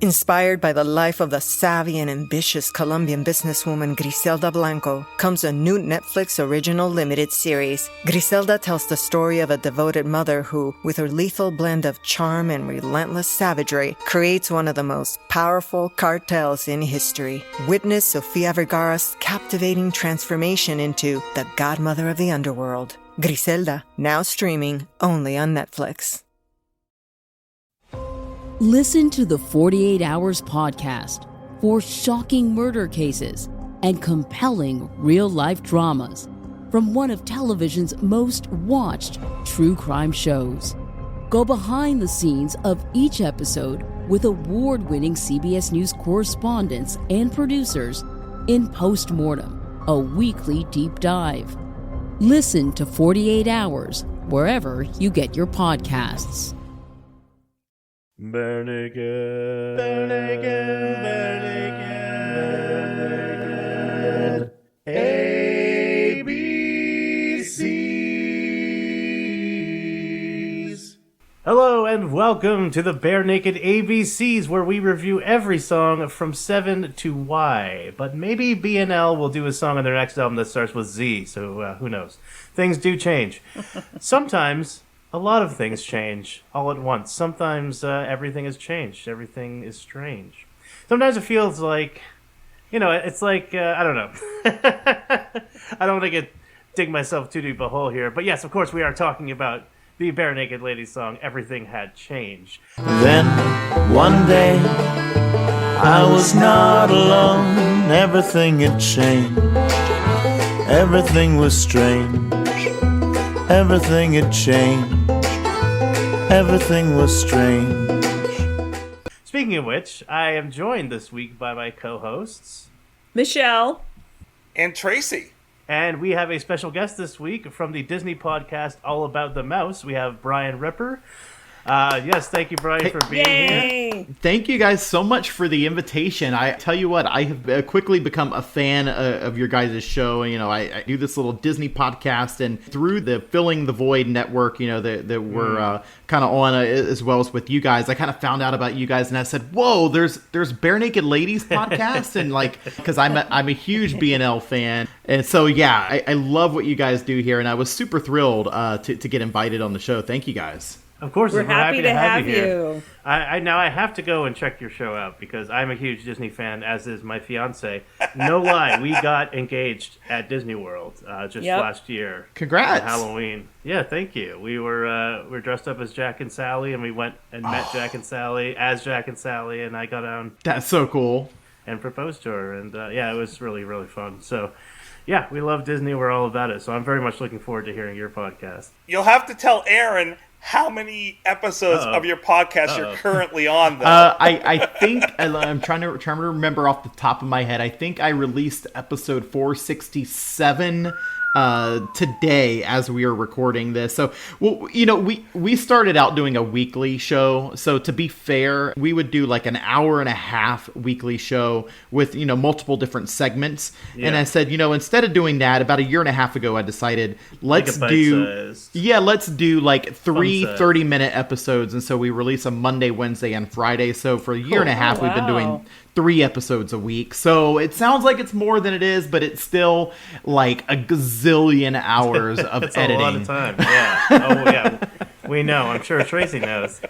Inspired by the life of the savvy and ambitious Colombian businesswoman Griselda Blanco comes a new Netflix original limited series. Griselda tells the story of a devoted mother who, with her lethal blend of charm and relentless savagery, creates one of the most powerful cartels in history. Witness Sofia Vergara's captivating transformation into the godmother of the underworld. Griselda, now streaming only on Netflix. Listen to the 48 Hours podcast for shocking murder cases and compelling real-life dramas from one of television's most watched true crime shows. Go behind the scenes of each episode with award-winning CBS News correspondents and producers in Postmortem, a weekly deep dive. Listen to 48 Hours wherever you get your podcasts. Bare naked, bare naked, bare naked, ABCs. Hello and welcome to the Bare Naked ABCs, where we review every song from 7 to Y. But maybe BNL will do a song on their next album that starts with Z, so who knows. Things do change. Sometimes a lot of things change all at once. Sometimes everything has changed. Everything is strange. Sometimes it feels like, it's like, I don't know. I don't want to dig myself too deep a hole here. But yes, of course, we are talking about the Bare Naked Ladies song, Everything Had Changed. Then, one day, I was not alone. Everything had changed. Everything was strange. Everything had changed. Everything was strange. Speaking of which, I am joined this week by my co-hosts, Michelle and Tracy. And we have a special guest this week from the Disney podcast All About the Mouse. We have Bryan Ripper. Yes, thank you, Bryan, for being here. Thank you guys so much for the invitation. I tell you what, I have quickly become a fan of your guys' show. I do this little Disney podcast, and through the Filling the Void network, that we're kind of on, as well as with you guys, I kind of found out about you guys, and I said, "Whoa, there's Bare Naked Ladies podcast," and because I'm a huge BNL fan, and so yeah, I love what you guys do here, and I was super thrilled to get invited on the show. Thank you guys. Of course, we're happy to have you here. Now I have to go and check your show out because I'm a huge Disney fan, as is my fiance. No lie, we got engaged at Disney World last year. Congrats! On Halloween. Yeah, thank you. We were dressed up as Jack and Sally, and we went and met Jack and Sally as Jack and Sally, and I got down. That's so cool. And proposed to her, and it was really, really fun. So. Yeah, we love Disney. We're all about it. So I'm very much looking forward to hearing your podcast. You'll have to tell Aaron how many episodes of your podcast you're currently on, though. I think, I'm trying to remember off the top of my head, I think I released episode 467 today as we are recording this. So, we started out doing a weekly show. So to be fair, we would do like an hour and a half weekly show with, multiple different segments. Yeah. And I said, instead of doing that, about a year and a half ago, I decided let's do like three 30-minute episodes. And so we release a Monday, Wednesday, and Friday. So for a year and a half, we've been doing 3 episodes a week. So it sounds like it's more than it is, but it's still like a gazillion hours of That's editing. A lot of time. Yeah. Oh yeah. We know. I'm sure Tracy knows.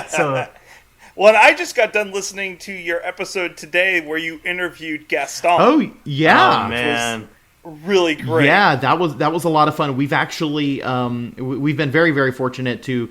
So. Well, I just got done listening to your episode today where you interviewed Gaston. Oh yeah, oh, man. Really great. Yeah, that was a lot of fun. We've actually we've been very, very fortunate to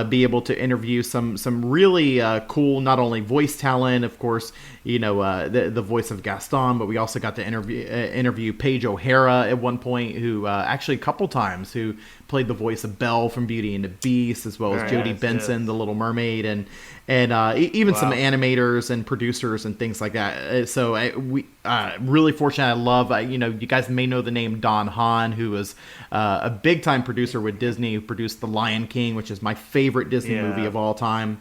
be able to interview some really cool, not only voice talent, of course, the voice of Gaston, but we also got to interview Paige O'Hara at one point, who actually a couple times, who played the voice of Belle from Beauty and the Beast, as well as Jodie Benson, the Little Mermaid, and even some animators and producers and things like that. So we really fortunate. I love, you guys may know the name Don Hahn, who was a big time producer with Disney, who produced The Lion King, which is my favorite Disney movie of all time.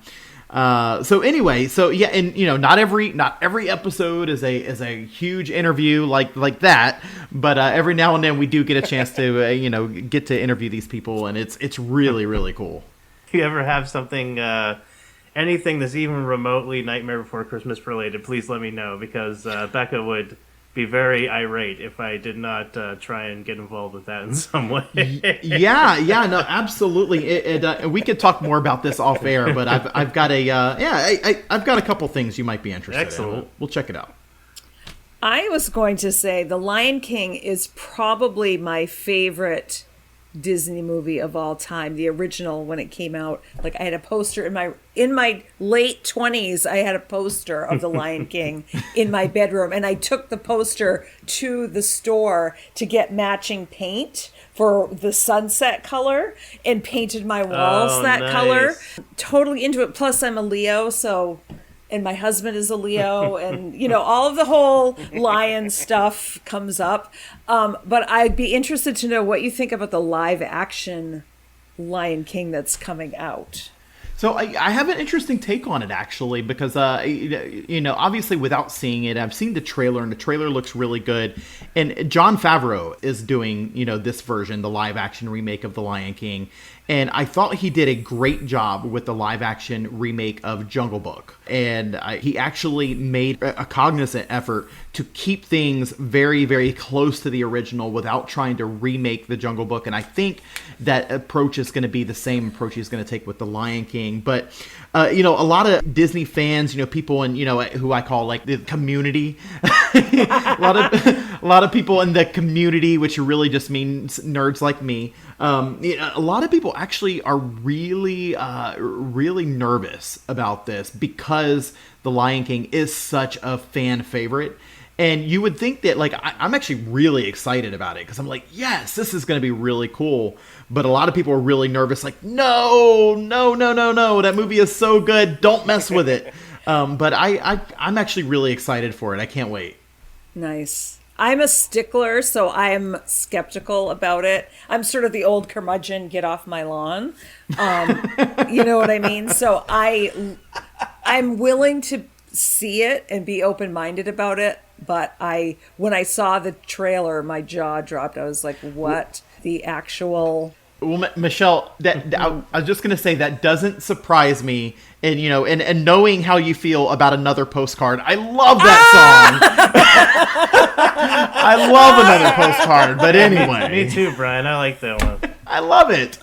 So yeah, and not every episode is a huge interview like that, but every now and then we do get a chance to get to interview these people, and it's really, really cool. Do you ever have something anything that's even remotely Nightmare Before Christmas related, please let me know, because Becca would be very irate if I did not try and get involved with that in some way. Yeah, no, absolutely. We could talk more about this off air, but I've got I've got a couple things you might be interested Excellent. in. We'll check it out. I was going to say The Lion King is probably my favorite Disney movie of all time. The original, when it came out, like I had a poster in my late 20s. I had a poster of The Lion King in my bedroom, and I took the poster to the store to get matching paint for the sunset color and painted my walls that nice. color. Totally into it. Plus, I'm a Leo, and my husband is a Leo, and all of the whole lion stuff comes up. But I'd be interested to know what you think about the live action Lion King that's coming out. So I have an interesting take on it, actually, because obviously without seeing it, I've seen the trailer, and the trailer looks really good. And Jon Favreau is doing this version, the live action remake of The Lion King. And I thought he did a great job with the live action remake of Jungle Book. And he actually made a cognizant effort to keep things very, very close to the original without trying to remake the Jungle Book. And I think that approach is going to be the same approach he's going to take with The Lion King. But, a lot of Disney fans, people in, who I call like the community, a lot of people in the community, which really just means nerds like me. A lot of people actually are really, really nervous about this because The Lion King is such a fan favorite. And you would think that, like, I'm actually really excited about it because I'm like, yes, this is going to be really cool. But a lot of people are really nervous, like, no, that movie is so good. Don't mess with it. But I'm actually really excited for it. I can't wait. Nice. I'm a stickler, so I'm skeptical about it. I'm sort of the old curmudgeon, get off my lawn. You know what I mean? So I'm willing to see it and be open-minded about it. But when I saw the trailer, my jaw dropped. I was like, what the actual... Well, Michelle, I was just going to say that doesn't surprise me. And, and knowing how you feel about Another Postcard, I love that song. I love Another Postcard. But anyway. Me too, Brian. I like that one. I love it.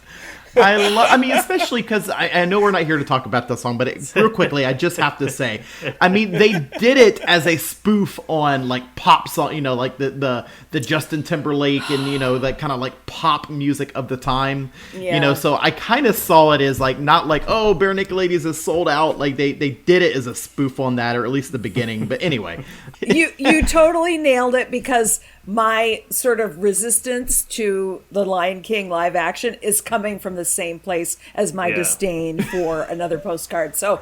I mean, especially because I know we're not here to talk about the song, but real quickly, I just have to say, I mean, they did it as a spoof on like pop song, like the Justin Timberlake and that kind of like pop music of the time, So I kind of saw it as like not like, oh, Bare Naked Ladies is sold out. Like they did it as a spoof on that, or at least the beginning. But anyway, you totally nailed it, because my sort of resistance to the Lion King live action is coming from the same place as my disdain for Another Postcard. So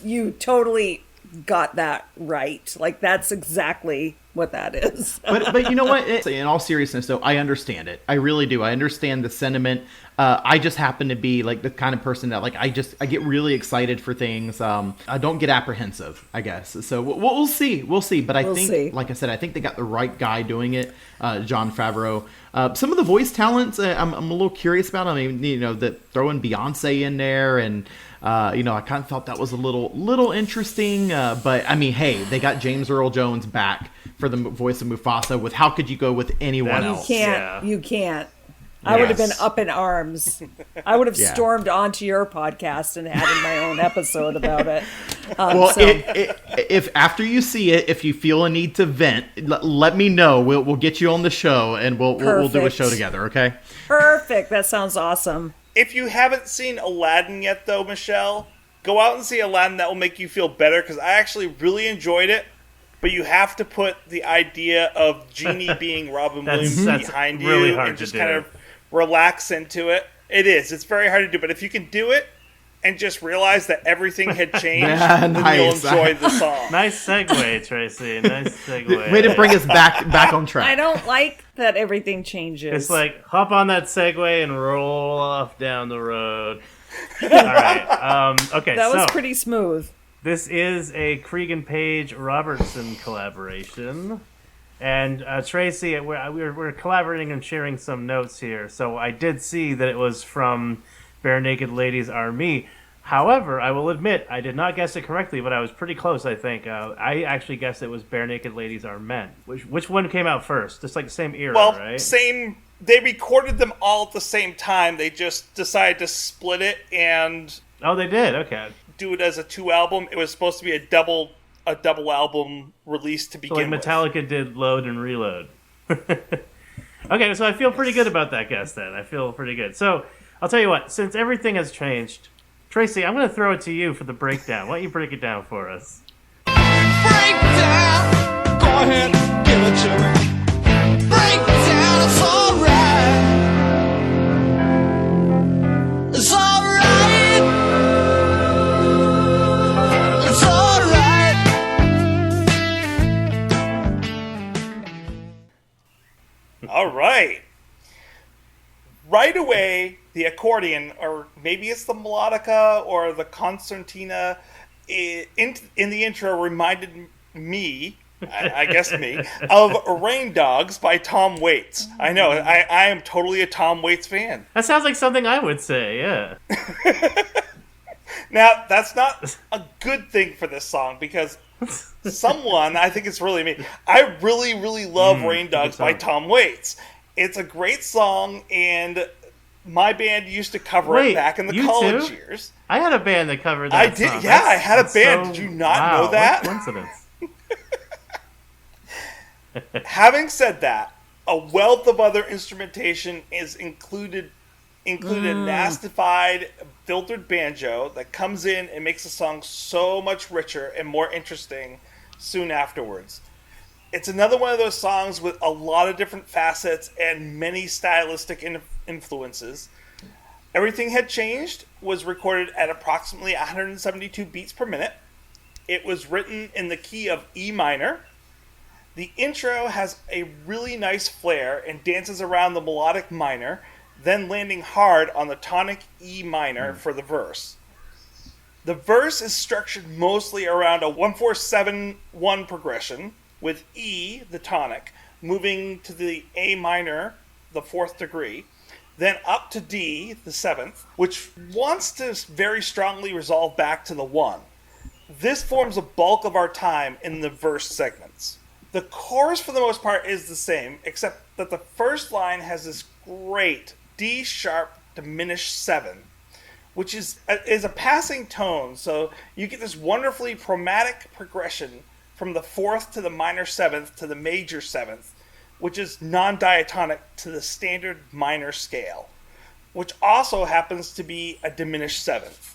you totally got that right. Like, that's exactly what that is. but you know what? In all seriousness, though, I understand it. I really do. I understand the sentiment. I just happen to be like the kind of person that like I get really excited for things. I don't get apprehensive, I guess. So we'll see. We'll see. But I think, like I said, I think they got the right guy doing it, Jon Favreau. Some of the voice talents, I'm a little curious about. I mean, throwing Beyonce in there, and I kind of thought that was a little interesting. But I mean, hey, they got James Earl Jones back for the voice of Mufasa. With how could you go with anyone else? You can't. I would have been up in arms. I would have stormed onto your podcast and had my own episode about it. If after you see it, if you feel a need to vent, let me know. We'll get you on the show, and we'll do a show together. Okay. Perfect. That sounds awesome. If you haven't seen Aladdin yet, though, Michelle, go out and see Aladdin. That will make you feel better, because I actually really enjoyed it. But you have to put the idea of Genie being Robin Williams behind really you hard and just to kind do. of relax into it. It is. It's very hard to do. But if you can do it and just realize that everything had changed, then you'll enjoy the song. Nice segue, Tracy. Nice segue. Way to bring us back on track. I don't like that everything changes. It's like, hop on that Segway and roll off down the road. All right. Okay. That was pretty smooth. This is a Cregan Page Robertson collaboration. And Tracy, we're collaborating and sharing some notes here. So I did see that it was from Bare Naked Ladies Are Me. However, I will admit I did not guess it correctly, but I was pretty close. I think I actually guessed it was "Bare Naked Ladies Are Men." Which one came out first? Just like the same era, Well, right? same. They recorded them all at the same time. They just decided to split it and Oh, they did. Okay. do it as a 2-album. It was supposed to be a double album release to So begin like with. Metallica did "Load" and "Reload." Okay, so I feel pretty good about that guess then. I feel pretty good. So I'll tell you what. Since everything has changed, Tracy, I'm going to throw it to you for the breakdown. Why don't you break it down for us? Breakdown. Go ahead, give it to me. Breakdown, it's alright. It's alright. It's alright. All right. Right away, the accordion, or maybe it's the melodica or the concertina, in the intro reminded me, I guess me, of Rain Dogs by Tom Waits. I know, I am totally a Tom Waits fan. That sounds like something I would say, yeah. Now, that's not a good thing for this song because someone, I think it's really me, I really, really love Rain Dogs by Tom Waits. It's a great song, and my band used to cover it back in the you college too? years. I had a band that covered that I did, song. yeah, I had a That's band. so- Did you not wow, know that? What coincidence. Having said that, a wealth of other instrumentation is included a nastified, filtered banjo that comes in and makes the song so much richer and more interesting soon afterwards. It's another one of those songs with a lot of different facets and many stylistic influences. Everything Had Changed was recorded at approximately 172 beats per minute. It was written in the key of E minor. The intro has a really nice flair and dances around the melodic minor, then landing hard on the tonic E minor for the verse. The verse is structured mostly around a 1-4-7-1 progression, with E, the tonic, moving to the A minor, the 4th degree, then up to D, the 7th, which wants to very strongly resolve back to the 1. This forms a bulk of our time in the verse segments. The chorus, for the most part, is the same, except that the first line has this great D sharp diminished 7, which is a passing tone, so you get this wonderfully chromatic progression from the 4th to the minor 7th to the major 7th, which is non-diatonic to the standard minor scale, which also happens to be a diminished 7th,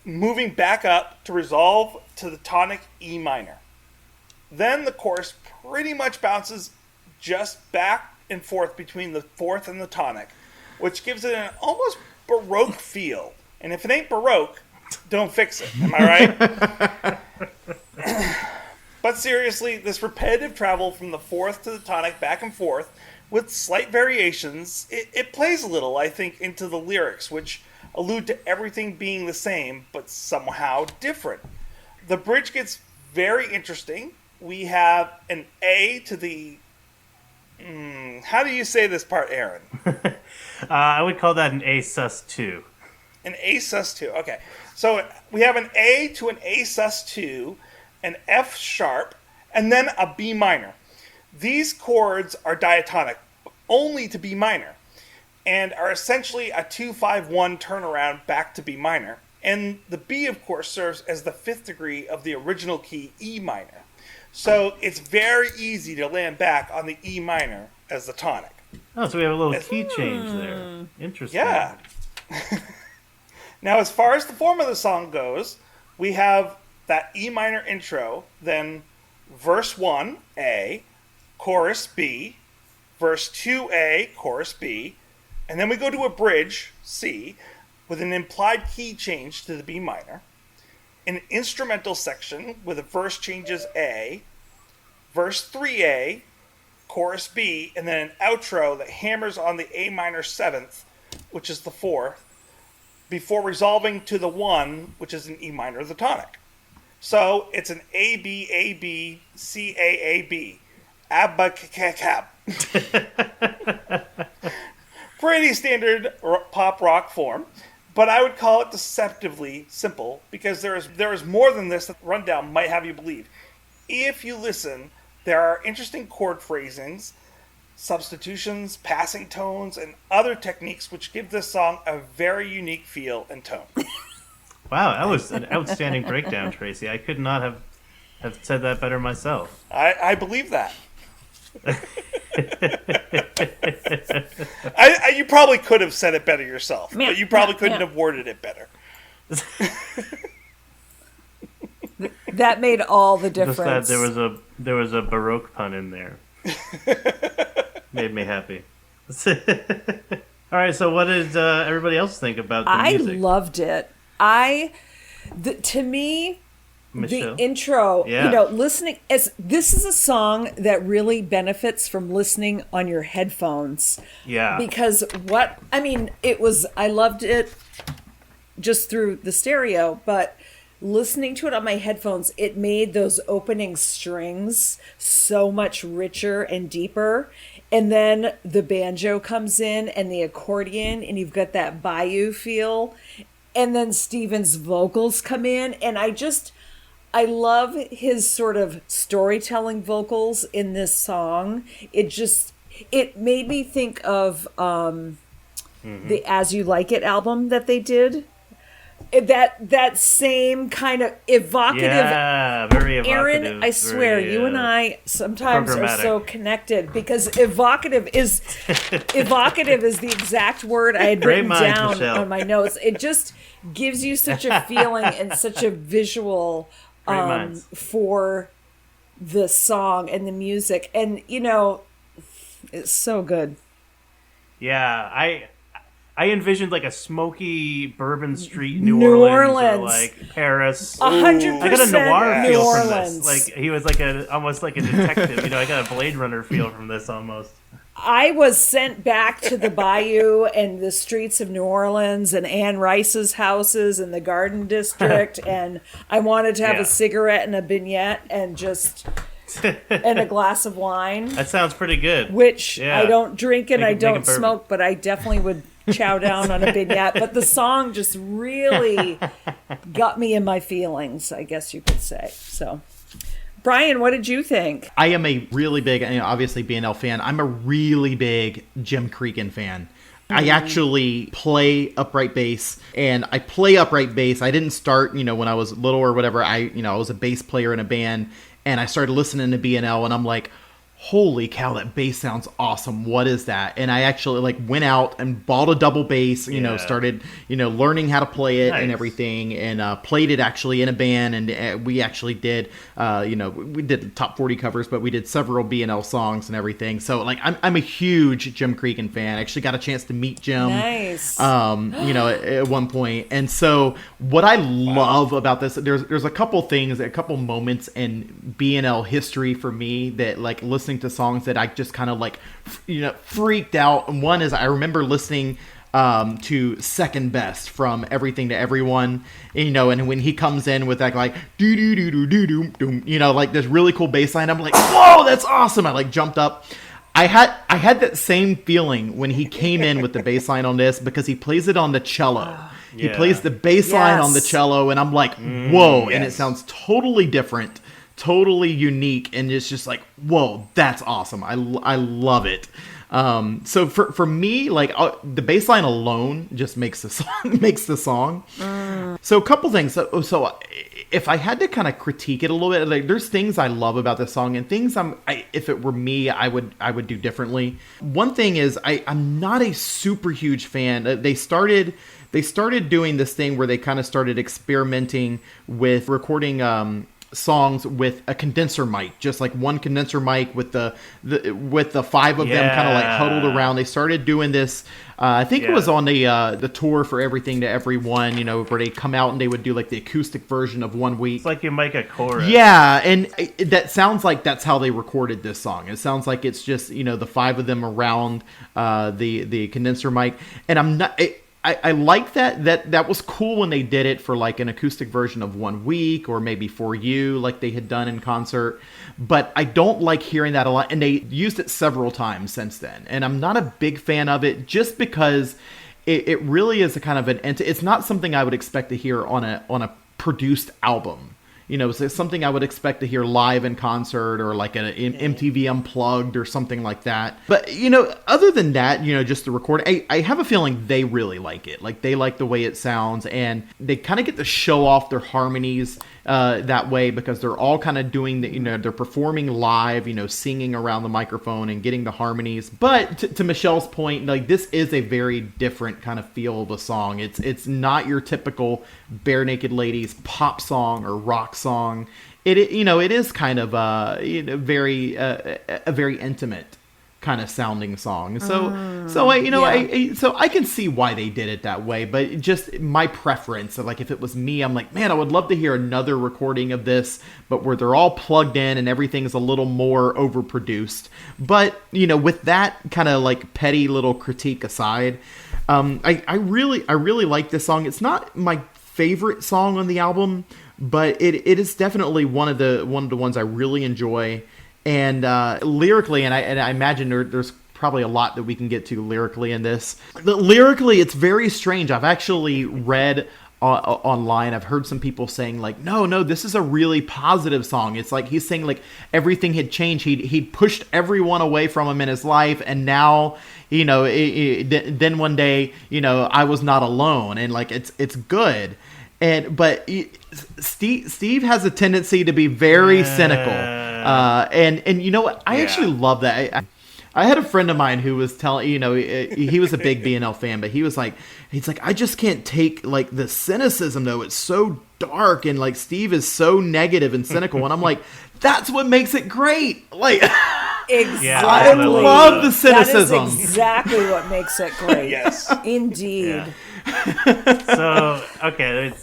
moving back up to resolve to the tonic E minor. Then the chorus pretty much bounces just back and forth between the 4th and the tonic, which gives it an almost Baroque feel. And if it ain't Baroque, don't fix it. Am I right? But seriously, this repetitive travel from the 4th to the tonic back and forth with slight variations, it plays a little, I think, into the lyrics, which allude to everything being the same, but somehow different. The bridge gets very interesting. We have an A to the... how do you say this part, Aaron? I would call that an A sus2. An A sus2, okay. So we have an A to an A sus2, an F sharp, and then a B minor. These chords are diatonic, only to B minor, and are essentially a 2-5-1 turnaround back to B minor. And the B, of course, serves as the 5th degree of the original key E minor. So it's very easy to land back on the E minor as the tonic. Oh, so we have a little key change there. Interesting. Yeah. Now, as far as the form of the song goes, we have that E minor intro, then verse 1, A, chorus B, verse 2A, chorus B, and then we go to a bridge, C, with an implied key change to the B minor, an instrumental section with a verse changes A, verse 3A, chorus B, and then an outro that hammers on the A minor 7th, which is the 4th, before resolving to the 1, which is an E minor, the tonic. So it's an A, B, A, B, C, A, A, B. Abba-ca-ca-cap. Pretty standard pop rock form. but I would call it deceptively simple because there is more than this that the rundown might have you believe. If you listen, there are interesting chord phrasings, substitutions, passing tones, and other techniques which give this song a very unique feel and tone. Wow, that was an outstanding breakdown, Tracy. I could not have said that better myself. I believe that. You probably could have said it better yourself, but you probably couldn't have worded it better. That made all the difference. Just that there was a Baroque pun in there. Made me happy. All right, so what did everybody else think about the music? I loved it. To me, Michelle? the intro, Yeah. listening as this is a song that really benefits from listening on your headphones. Yeah. Because I loved it just through the stereo, but listening to it on my headphones, it made those opening strings so much richer and deeper. And then the banjo comes in and the accordion, and you've got that bayou feel. And then Steven's vocals come in, and I love his sort of storytelling vocals in this song. It made me think of the As You Like It album that they did. That same kind of evocative. Yeah, very evocative. Aaron, I swear, you and I sometimes are programmatic. so connected because evocative is the exact word I had Great written minds, down Michelle. on my notes. It just gives you such a feeling and such a visual Great minds. for the song and the music, and it's so good. Yeah, I envisioned like a smoky Bourbon Street, New Orleans, or like Paris. 100% I got a noir New feel from Orleans. this. Like he was almost like a detective. I got a Blade Runner feel from this almost. I was sent back to the bayou and the streets of New Orleans and Anne Rice's houses and the Garden District, and I wanted to have a cigarette and a vignette and and a glass of wine. That sounds pretty good. Which Yeah. I don't drink and I Make don't it bourbon. smoke, but I definitely would chow down on a vignette. But the song just really got me in my feelings, I guess you could say. So, Brian, what did you think? I am a really big, obviously BNL fan. I'm a really big Jim Cregan fan. I actually play upright bass, and I play upright bass. I didn't start, when I was little or whatever. I was a bass player in a band, and I started listening to BNL, and I'm like, holy cow, that bass sounds awesome. What is that? And I actually went out and bought a double bass, started, learning how to play it and everything, and played it actually in a band. And we actually did, we did top 40 covers, but we did several B&L songs and everything. So I'm a huge Jim Cregan fan. I actually got a chance to meet Jim, Nice. at one point. And so what I love about this, there's a couple things, a couple moments in B&L history for me that listening to songs that I just kind of freaked out. And one is I remember listening to Second Best from Everything to Everyone, and when he comes in with that do do do do do do, this really cool bass line, I'm like, whoa, that's awesome. I jumped up. I had that same feeling when he came in with the bass line on this, because he plays it on the cello. He plays the bass line on the cello, and I'm like, whoa, and it sounds totally different, totally unique, and it's just whoa, that's awesome. I love it. So for me, the bass line alone just makes the song. So a couple things. So if I had to kind of critique it a little bit, there's things I love about this song, and things if it were me, I would do differently. One thing is I'm not a super huge fan. They started doing this thing where they kind of started experimenting with recording songs with a condenser mic, just one condenser mic with the five of them kind of huddled around. They started doing this. I think it was on the tour for Everything to Everyone, where they come out and they would do the acoustic version of 1 week. It's like you make a chorus. Yeah, and that sounds like that's how they recorded this song. It sounds like it's just the five of them around the condenser mic, and I'm not. I like that was cool when they did it for an acoustic version of 1 week, or maybe For You, like they had done in concert. But I don't like hearing that a lot, and they used it several times since then. And I'm not a big fan of it, just because it really is a kind of it's not something I would expect to hear on a produced album. You know, so it's something I would expect to hear live in concert or like an MTV Unplugged or something like that. But, you know, other than that, you know, just the recording, I have a feeling they really like it. Like, they like the way it sounds, and they kind of get to show off their harmonies that way, because they're all kind of doing the, you know, they're performing live, you know, singing around the microphone and getting the harmonies. But to Michelle's point, like, this is a very different kind of feel of a song. It's not your typical Bare Naked Ladies pop song or rock song. It you know, it is kind of you know, very a very intimate kind of sounding song. So I can see why they did it that way, but just my preference, like, if it was me, I'm like, man, I would love to hear another recording of this, but where they're all plugged in and everything's a little more overproduced. But, you know, with that kind of like petty little critique aside, I really like this song. It's not my favorite song on the album, but it is definitely one of the ones I really enjoy. And lyrically, and I imagine there's probably a lot that we can get to lyrically in this. Lyrically, it's very strange. I've actually read online, I've heard some people saying, like, no, this is a really positive song. It's like he's saying, like, everything had changed. He'd pushed everyone away from him in his life, and now, you know, then one day, you know, I was not alone, and like it's good. But Steve has a tendency to be very cynical, and you know what? I actually love that. I had a friend of mine who was telling, you know, he was a big BNL fan, but he's like, I just can't take like the cynicism though. It's so dark, and like Steve is so negative and cynical, and I'm like, that's what makes it great. Like, exactly. I love the cynicism. That is exactly what makes it great. Yes, indeed. So okay.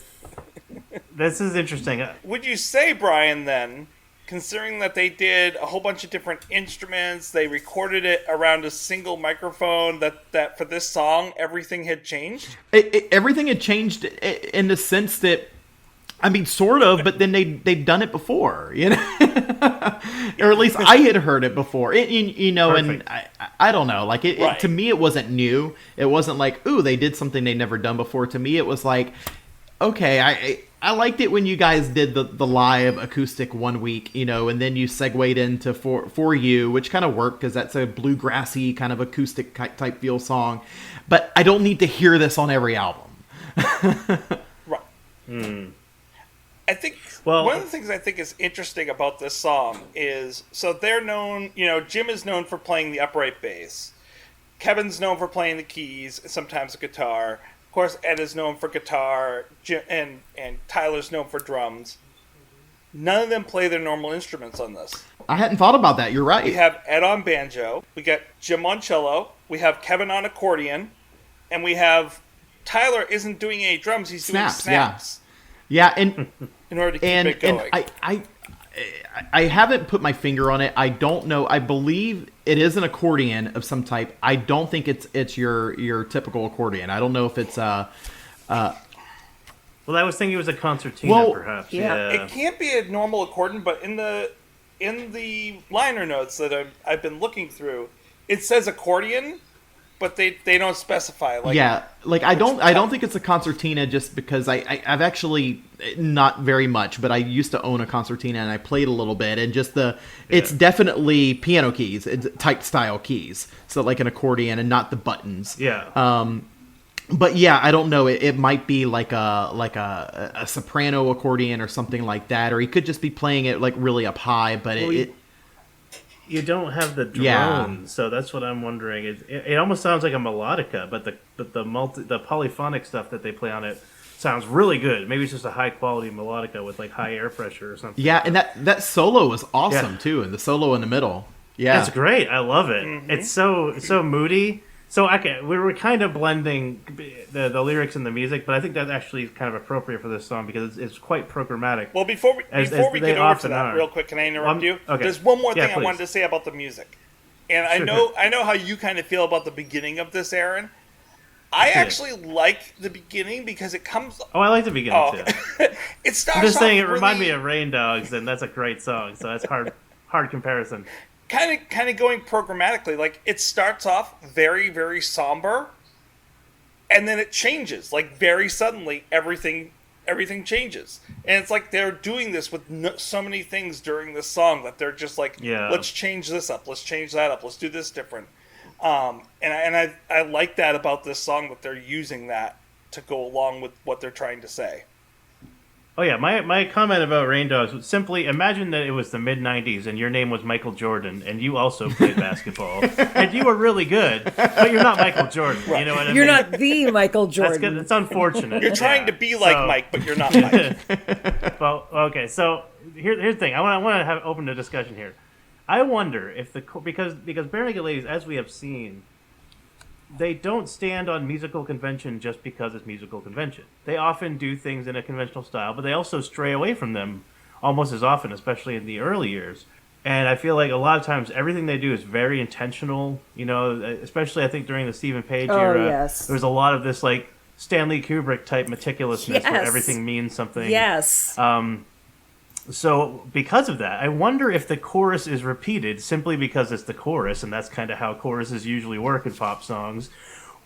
This is interesting. Would you say, Brian, then, considering that they did a whole bunch of different instruments, they recorded it around a single microphone, that for this song, everything had changed? Everything had changed in the sense that, I mean, sort of, but then they'd done it before, you know? Or at least I had heard it before. You know, Perfect. and I don't know. Like, Right. to me, it wasn't new. It wasn't like, ooh, they did something they'd never done before. To me, it was like, okay, I liked it when you guys did the live acoustic one week, you know, and then you segued into For You, which kind of worked because that's a bluegrassy kind of acoustic type feel song. But I don't need to hear this on every album. Right. I think one of the things I think is interesting about this song is, so they're known, you know, Jim is known for playing the upright bass. Kevin's known for playing the keys, sometimes the guitar. Of course, Ed is known for guitar, and Tyler's known for drums. None of them play their normal instruments on this. I hadn't thought about that. You're right. We have Ed on banjo, we got Jim on cello, we have Kevin on accordion, and we have Tyler isn't doing any drums, he's doing snaps. Yeah, and in order to keep it going. And I haven't put my finger on it. I don't know. I believe it is an accordion of some type. I don't think it's your typical accordion. I don't know if it's Well, I was thinking it was a concertina, perhaps. Yeah. It can't be a normal accordion, but in the liner notes that I've been looking through, it says accordion, but they don't specify. Like, yeah, like I don't think it's a concertina, just because I've actually, not very much, but I used to own a concertina and I played a little bit, and just it's definitely piano keys, it's type style keys, so like an accordion and not the buttons. Yeah. But yeah, I don't know. It might be like a soprano accordion or something like that, or he could just be playing it like really up high. But you don't have the drone, so that's what I'm wondering. It almost sounds like a melodica, but the polyphonic stuff that they play on it sounds really good. Maybe it's just a high quality melodica with like high air pressure or something. Yeah, and that solo was awesome too, and the solo in the middle. Yeah, it's great. I love it. Mm-hmm. It's so moody. So we were kind of blending the lyrics and the music, but I think that's actually kind of appropriate for this song because it's quite programmatic. Well, before we get over to that, real quick, can I interrupt you? Okay. There's one more thing please. I wanted to say about the music, and Sure. I know how you kind of feel about the beginning of this, Aaron. I actually like the beginning because it comes. Oh, I like the beginning too. It starts. I'm just saying, it really... reminded me of Rain Dogs, and that's a great song. So that's hard comparison. Kind of going programmatically. Like, it starts off very, very somber, and then it changes. Like, very suddenly, everything changes. And it's like they're doing this with so many things during this song that they're just like, let's change this up, let's change that up, let's do this different. And I like that about this song, that they're using that to go along with what they're trying to say. Oh yeah, my comment about Rain Dogs was simply, imagine that it was the mid-90s and your name was Michael Jordan and you also played basketball and you were really good, but you're not Michael Jordan. Right. You know what I mean? You're not the Michael Jordan. That's good. It's unfortunate. You're trying to be like Mike, but you're not Mike. Well, okay, so here's the thing. I want to have open a discussion here. I wonder if because Bare Naked Ladies, as we have seen, they don't stand on musical convention just because it's musical convention. They often do things in a conventional style, but they also stray away from them almost as often, especially in the early years. And I feel like a lot of times everything they do is very intentional, you know, especially I think during the Stephen Page era. Yes. There's a lot of this like Stanley Kubrick type meticulousness where everything means something. Yes. So because of that, I wonder if the chorus is repeated simply because it's the chorus, and that's kind of how choruses usually work in pop songs,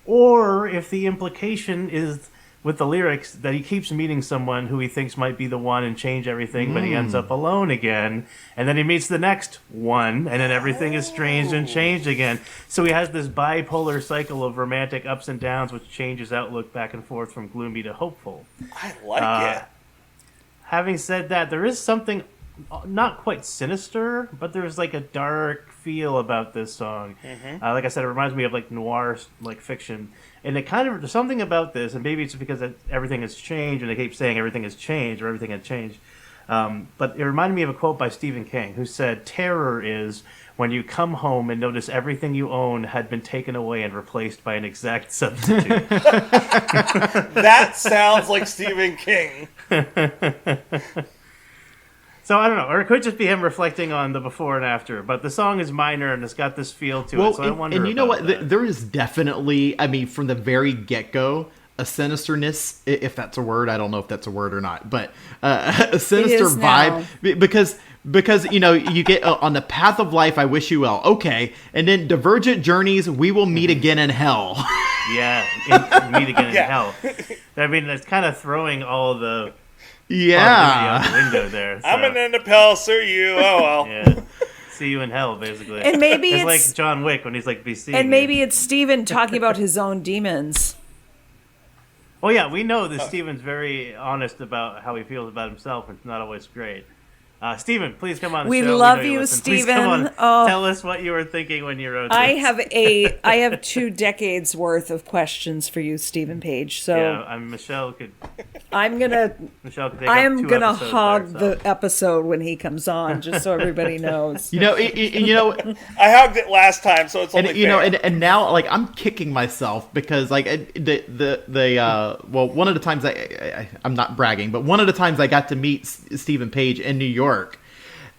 or if the implication is with the lyrics that he keeps meeting someone who he thinks might be the one and change everything, but he ends up alone again, and then he meets the next one, and then everything is strange and changed again. So he has this bipolar cycle of romantic ups and downs, which changes outlook back and forth from gloomy to hopeful. I like it. Having said that, there is something not quite sinister, but there's like a dark feel about this song. Mm-hmm. Like I said, it reminds me of like noir like fiction, and it kind of, there's something about this, and maybe it's because everything has changed, and they keep saying everything has changed or everything had changed. But it reminded me of a quote by Stephen King, who said, "Terror is when you come home and notice everything you own had been taken away and replaced by an exact substitute." That sounds like Stephen King. So I don't know, or it could just be him reflecting on the before and after. But the song is minor and it's got this feel to it. So I wonder. And you know what? That. There is definitely, I mean, from the very get-go, a sinisterness, if that's a word. I don't know if that's a word or not, but a sinister vibe because you know, you get on the path of life. I wish you well. Okay, and then divergent journeys. We will meet again in hell. Yeah, meet again in hell. I mean, it's kind of throwing all the out the window there. So. I'm in the hell, so you. Oh well. Yeah. See you in hell, basically. And maybe it's like John Wick when he's like, "Be seeing." And maybe it's Steven talking about his own demons. Oh yeah, we know that Steven's very honest about how he feels about himself, and it's not always great. Steven, please come on the show. We love you, Steven. Tell us what you were thinking when you wrote this. I have 2 decades worth of questions for you, Stephen Page. So yeah, Michelle could take I am gonna hog the episode when he comes on, just so everybody knows. You know, I hogged it last time, so it's only fair. And now like I'm kicking myself because like well, one of the times I'm not bragging, but one of the times I got to meet Stephen Page in New York.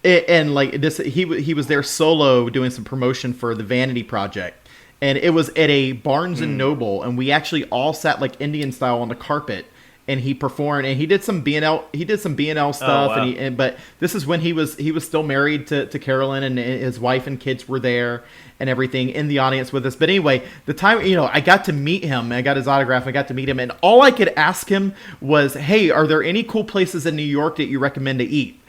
And like this, he was there solo doing some promotion for the Vanity Project, and it was at a Barnes and Noble, and we actually all sat like Indian style on the carpet, and he performed, and he did some B&L stuff, wow. but this is when he was still married to Carolyn, and his wife and kids were there and everything in the audience with us. But anyway, the time, you know, I got to meet him, I got his autograph, I got to meet him, and all I could ask him was, "Hey, are there any cool places in New York that you recommend to eat?"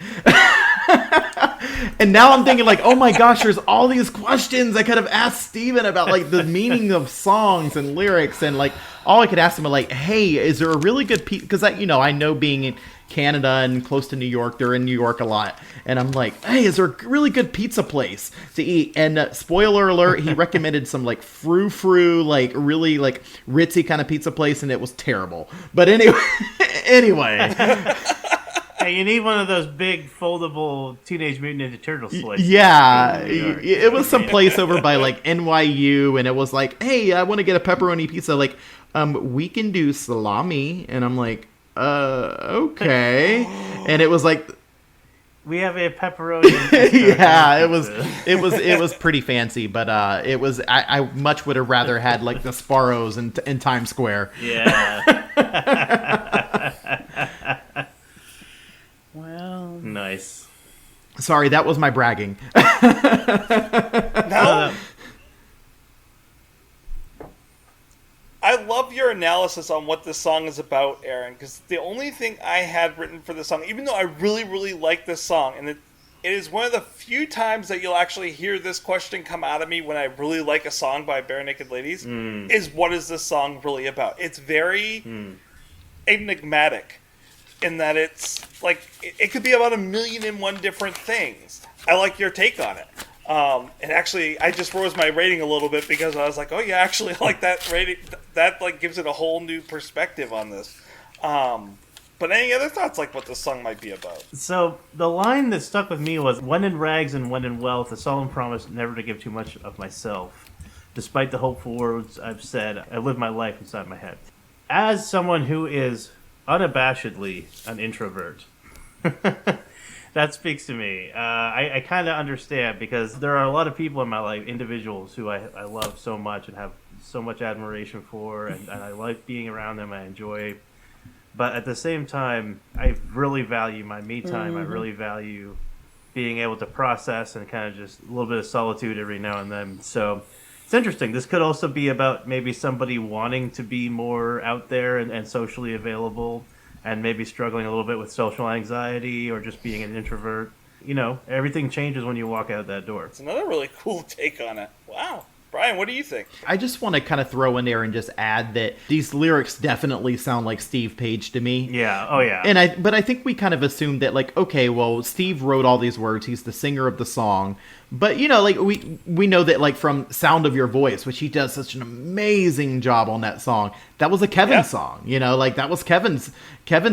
And now I'm thinking like, oh my gosh, there's all these questions I could have asked Steven about like the meaning of songs and lyrics, and like all I could ask him like, "Hey, is there a really good pizza?" Because I know being in Canada and close to New York, they're in New York a lot, and I'm like, "Hey, is there a really good pizza place to eat?" And spoiler alert, he recommended some like frou like really like ritzy kind of pizza place, and it was terrible. But anyway. Hey, you need one of those big foldable Teenage Mutant Ninja Turtle slices. Yeah, it was some place over by like NYU, and it was like, "Hey, I want to get a pepperoni pizza." Like, we can do salami, and I'm like, okay. And it was like, we have a pepperoni. Yeah, it was pretty fancy, but it was. I much would have rather had like the Sparrows in Times Square. Yeah. Wow. Nice. Sorry, that was my bragging. No. I love your analysis on what this song is about, Aaron, because the only thing I had written for this song, even though I really, really like this song, and it is one of the few times that you'll actually hear this question come out of me when I really like a song by Bare Naked Ladies, is what is this song really about? It's very enigmatic in that it's like, it could be about 1,000,001 different things. I like your take on it. And actually, I just rose my rating a little bit because I was like, oh yeah, actually I like that rating. That like gives it a whole new perspective on this. But any other thoughts, like what this song might be about? So the line that stuck with me was, "When in rags and when in wealth, a solemn promise never to give too much of myself. Despite the hopeful words I've said, I live my life inside my head." As someone who is unabashedly an introvert, that speaks to me. I kind of understand, because there are a lot of people in my life, individuals who I love so much and have so much admiration for, and I like being around them. I enjoy. But at the same time, I really value my me time. I really value being able to process and kind of just a little bit of solitude every now and then. So it's interesting. This could also be about maybe somebody wanting to be more out there and socially available, and maybe struggling a little bit with social anxiety or just being an introvert. You know, everything changes when you walk out that door. It's another really cool take on it. Wow. Brian, what do you think? I just want to kind of throw in there and just add that these lyrics definitely sound like Steve Page to me. Yeah, oh yeah. But I think we kind of assumed that, like, okay, well, Steve wrote all these words. He's the singer of the song. But, you know, like, we know that, like, from Sound of Your Voice, which he does such an amazing job on that song. That was a Kevin song, you know, like, that was Kevin's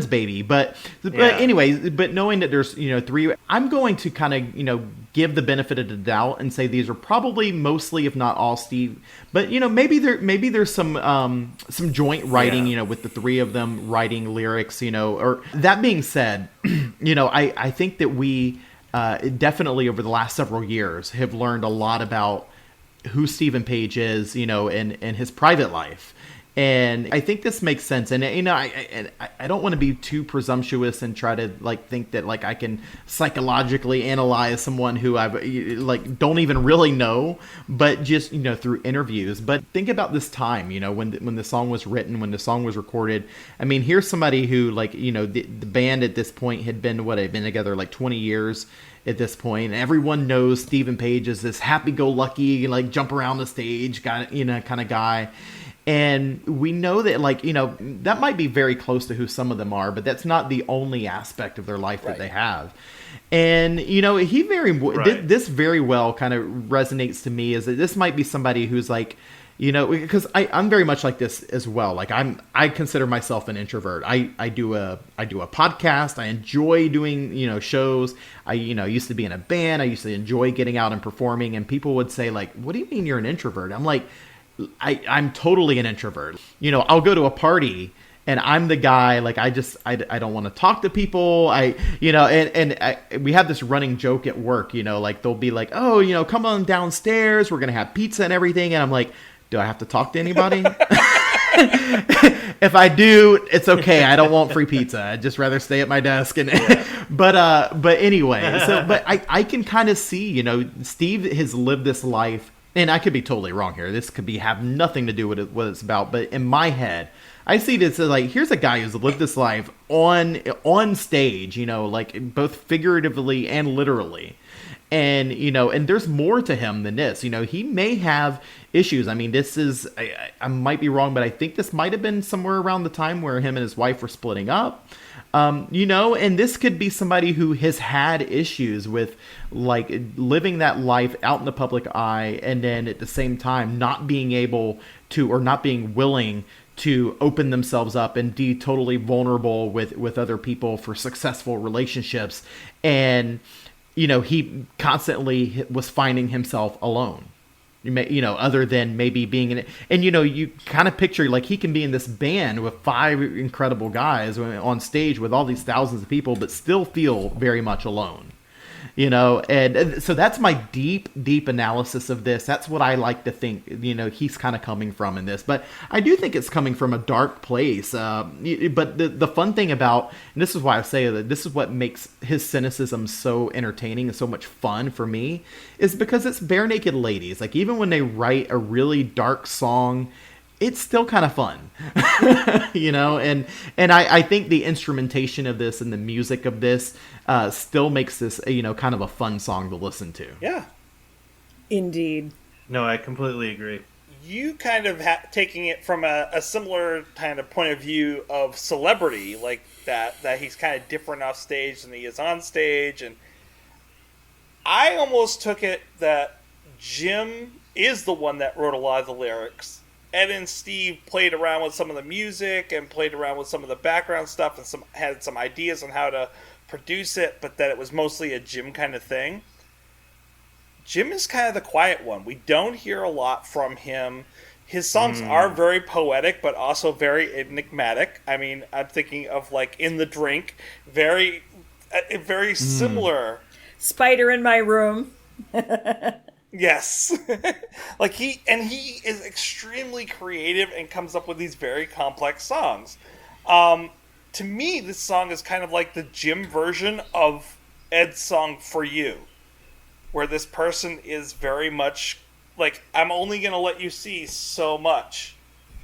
baby. But anyway, but knowing that there's, you know, three, I'm going to kind of, you know, give the benefit of the doubt and say these are probably mostly, if not all, Steve. But, you know, maybe there's some joint writing, you know, with the three of them writing lyrics, you know. Or that being said, you know, I think that we definitely over the last several years have learned a lot about who Stephen Page is, you know, in his private life. And I think this makes sense. And, you know, I don't want to be too presumptuous and try to, like, think that, like, I can psychologically analyze someone who I've, like, don't even really know, but just, you know, through interviews. But think about this time, you know, when the song was written, when the song was recorded. I mean, here's somebody who, like, you know, the band at this point had been together like 20 years at this point. Everyone knows Stephen Page is this happy-go-lucky, like, jump around the stage guy, you know, kind of guy. And we know that, like, you know, that might be very close to who some of them are, but that's not the only aspect of their life that they have. And, you know, this very well kind of resonates to me, is that this might be somebody who's like, you know, because I'm very much like this as well. Like, I consider myself an introvert. I do a podcast. I enjoy doing, you know, shows. I, you know, used to be in a band. I used to enjoy getting out and performing. And people would say, like, what do you mean you're an introvert? I'm like, I'm totally an introvert. You know, I'll go to a party and I'm the guy, like, I don't want to talk to people. You know, and we have this running joke at work, you know, like, they'll be like, oh, you know, come on downstairs. We're going to have pizza and everything. And I'm like, do I have to talk to anybody? If I do, it's okay. I don't want free pizza. I'd just rather stay at my desk. And but anyway, but I can kind of see, you know, Steve has lived this life. And I could be totally wrong here. This could have nothing to do with what it's about. But in my head, I see this as, like, here's a guy who's lived this life on stage, you know, like, both figuratively and literally. And, you know, and there's more to him than this. You know, he may have issues. I mean, this is, I might be wrong, but I think this might have been somewhere around the time where him and his wife were splitting up. You know, and this could be somebody who has had issues with, like, living that life out in the public eye, and then at the same time not being able to, or not being willing to open themselves up and be totally vulnerable with other people for successful relationships. And, you know, he constantly was finding himself alone. You know, other than maybe being in it. And, you know, you kind of picture, like, he can be in this band with 5 incredible guys on stage with all these thousands of people, but still feel very much alone. You know, and so that's my deep analysis of this. That's what I like to think, you know, he's kind of coming from in this. But I do think it's coming from a dark place. But the fun thing about, and this is why I say that this is what makes his cynicism so entertaining and so much fun for me, is because it's Bare Naked Ladies. Like, even when they write a really dark song, it's still kind of fun, you know, and I think the instrumentation of this and the music of this still makes this, you know, kind of a fun song to listen to. Yeah. Indeed. No, I completely agree. You kind of taking it from a similar kind of point of view of celebrity, like that he's kind of different off stage than he is on stage. And I almost took it that Jim is the one that wrote a lot of the lyrics. Ed and Steve played around with some of the music and played around with some of the background stuff and had some ideas on how to produce it, but that it was mostly a Jim kind of thing. Jim is kind of the quiet one. We don't hear a lot from him. His songs are very poetic, but also very enigmatic. I mean, I'm thinking of like "In the Drink," very similar. Spider in My Room. Yes. Like he is extremely creative and comes up with these very complex songs. To me, this song is kind of like the Jim version of Ed's song "For You," where this person is very much like, I'm only going to let you see so much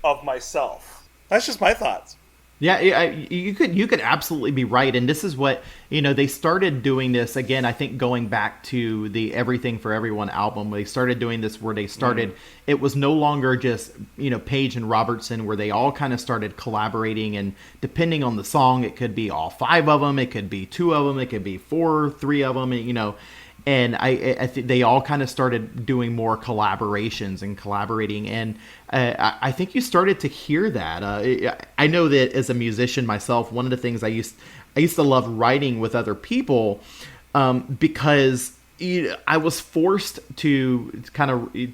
of myself. That's just my thoughts. Yeah, you could absolutely be right, and this is what, you know, they started doing this again. I think going back to the Everything for Everyone album, they started doing this where they started. It was no longer just, you know, Page and Robertson, where they all kind of started collaborating, and depending on the song, it could be all 5 of them, it could be 2 of them, it could be 4, 3 of them, you know. And I think they all kind of started doing more collaborations and collaborating. And I think you started to hear that. I know that as a musician myself, one of the things I used to love writing with other people because I was forced to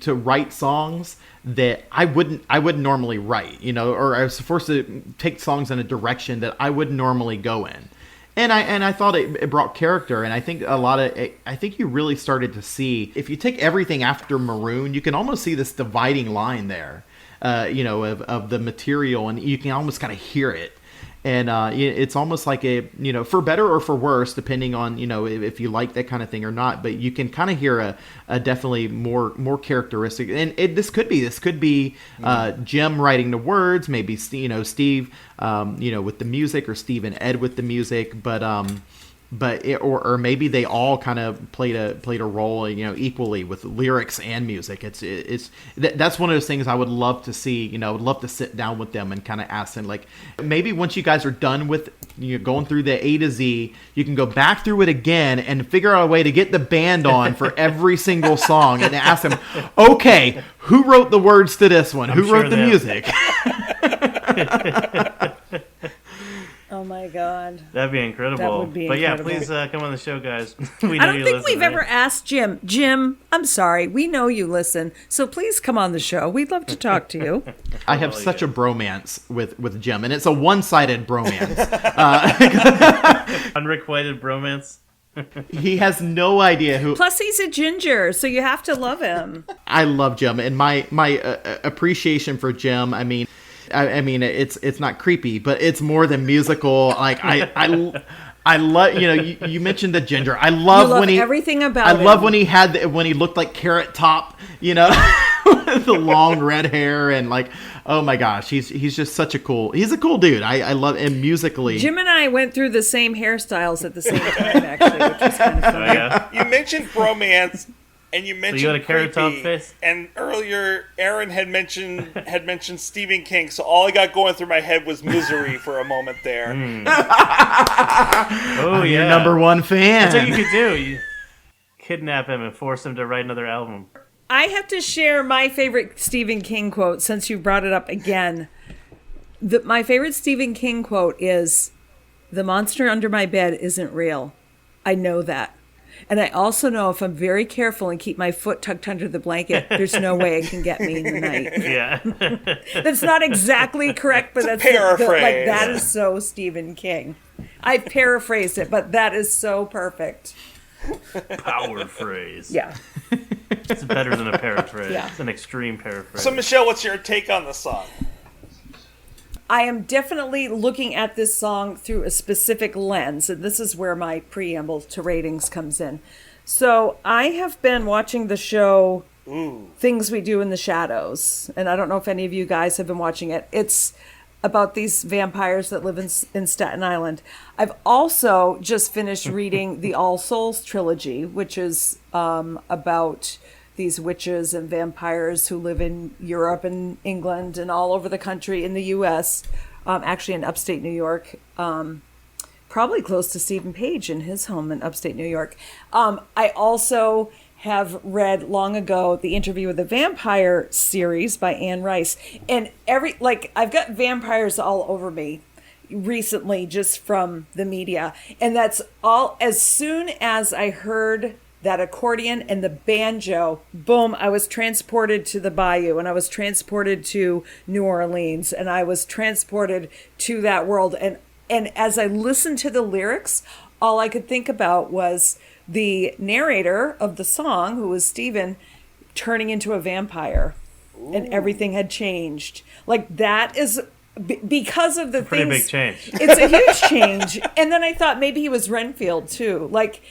to write songs that I wouldn't normally write, you know, or I was forced to take songs in a direction that I wouldn't normally go in. And I thought it brought character, and I think I think you really started to see, if you take everything after Maroon, you can almost see this dividing line there, you know, of the material, and you can almost kind of hear it. And it's almost like a, you know, for better or for worse, depending on, you know, if you like that kind of thing or not. But you can kind of hear a definitely more characteristic. And this could be Jim writing the words, maybe, you know, Steve, you know, with the music, or Steve and Ed with the music. Or maybe they all kind of played a role, you know, equally with lyrics and music. That's one of those things I would love to see. You know, I would love to sit down with them and kind of ask them, like, maybe once you guys are done with, you know, going through the A to Z, you can go back through it again and figure out a way to get the band on for every single song and ask them, okay, who wrote the words to this one? Who wrote the music? Oh my God. That'd be incredible. That would be but incredible. yeah, please come on the show, guys. We know I don't you think listen, we've right? ever asked Jim. Jim, I'm sorry. We know you listen. So please come on the show. We'd love to talk to you. I have such a bromance with Jim, and it's a one-sided bromance. Unrequited bromance. He has no idea who. Plus, he's a ginger, so you have to love him. I love Jim, and my appreciation for Jim. I mean, it's not creepy, but it's more than musical. Like I love, you know, you mentioned the ginger. I love, when he everything about I him. love when he looked like Carrot Top, you know, with the long red hair, and like, oh my gosh, he's just such a cool dude. I love him musically. Jim and I went through the same hairstyles at the same time, actually, which was kind of funny. Oh, yeah? You mentioned bromance, and you mentioned you got a Carrot Top creepy, face? and earlier Aaron had mentioned Stephen King, so all I got going through my head was Misery for a moment there. Oh, Your yeah. number one fan. That's what you could do. You kidnap him and force him to write another album. I have to share my favorite Stephen King quote since you brought it up again. My favorite Stephen King quote is, "The monster under my bed isn't real. I know that. And I also know if I'm very careful and keep my foot tucked under the blanket, there's no way it can get me in the night." Yeah. That's not exactly correct, but that's paraphrase. that is so Stephen King. I paraphrased it, but that is so perfect. Power phrase. Yeah. It's better than a paraphrase. Yeah. It's an extreme paraphrase. So Michelle, what's your take on the song? I am definitely looking at this song through a specific lens, and this is where my preamble to ratings comes in. So I have been watching the show Things We Do in the Shadows. And I don't know if any of you guys have been watching it. It's about these vampires that live in Staten Island. I've also just finished reading the All Souls trilogy, which is about these witches and vampires who live in Europe and England and all over the country in the U.S., actually in upstate New York, probably close to Stephen Page in his home in upstate New York. I also have read long ago the Interview with the Vampire series by Anne Rice. And I've got vampires all over me recently just from the media. And that's all, as soon as I heard that accordion and the banjo, boom, I was transported to the bayou, and I was transported to New Orleans, and I was transported to that world. And as I listened to the lyrics, all I could think about was the narrator of the song, who was Stephen, turning into a vampire. Ooh. And everything had changed. Like, that is because of the things. Pretty big change. It's a huge change. And then I thought maybe he was Renfield too. Like,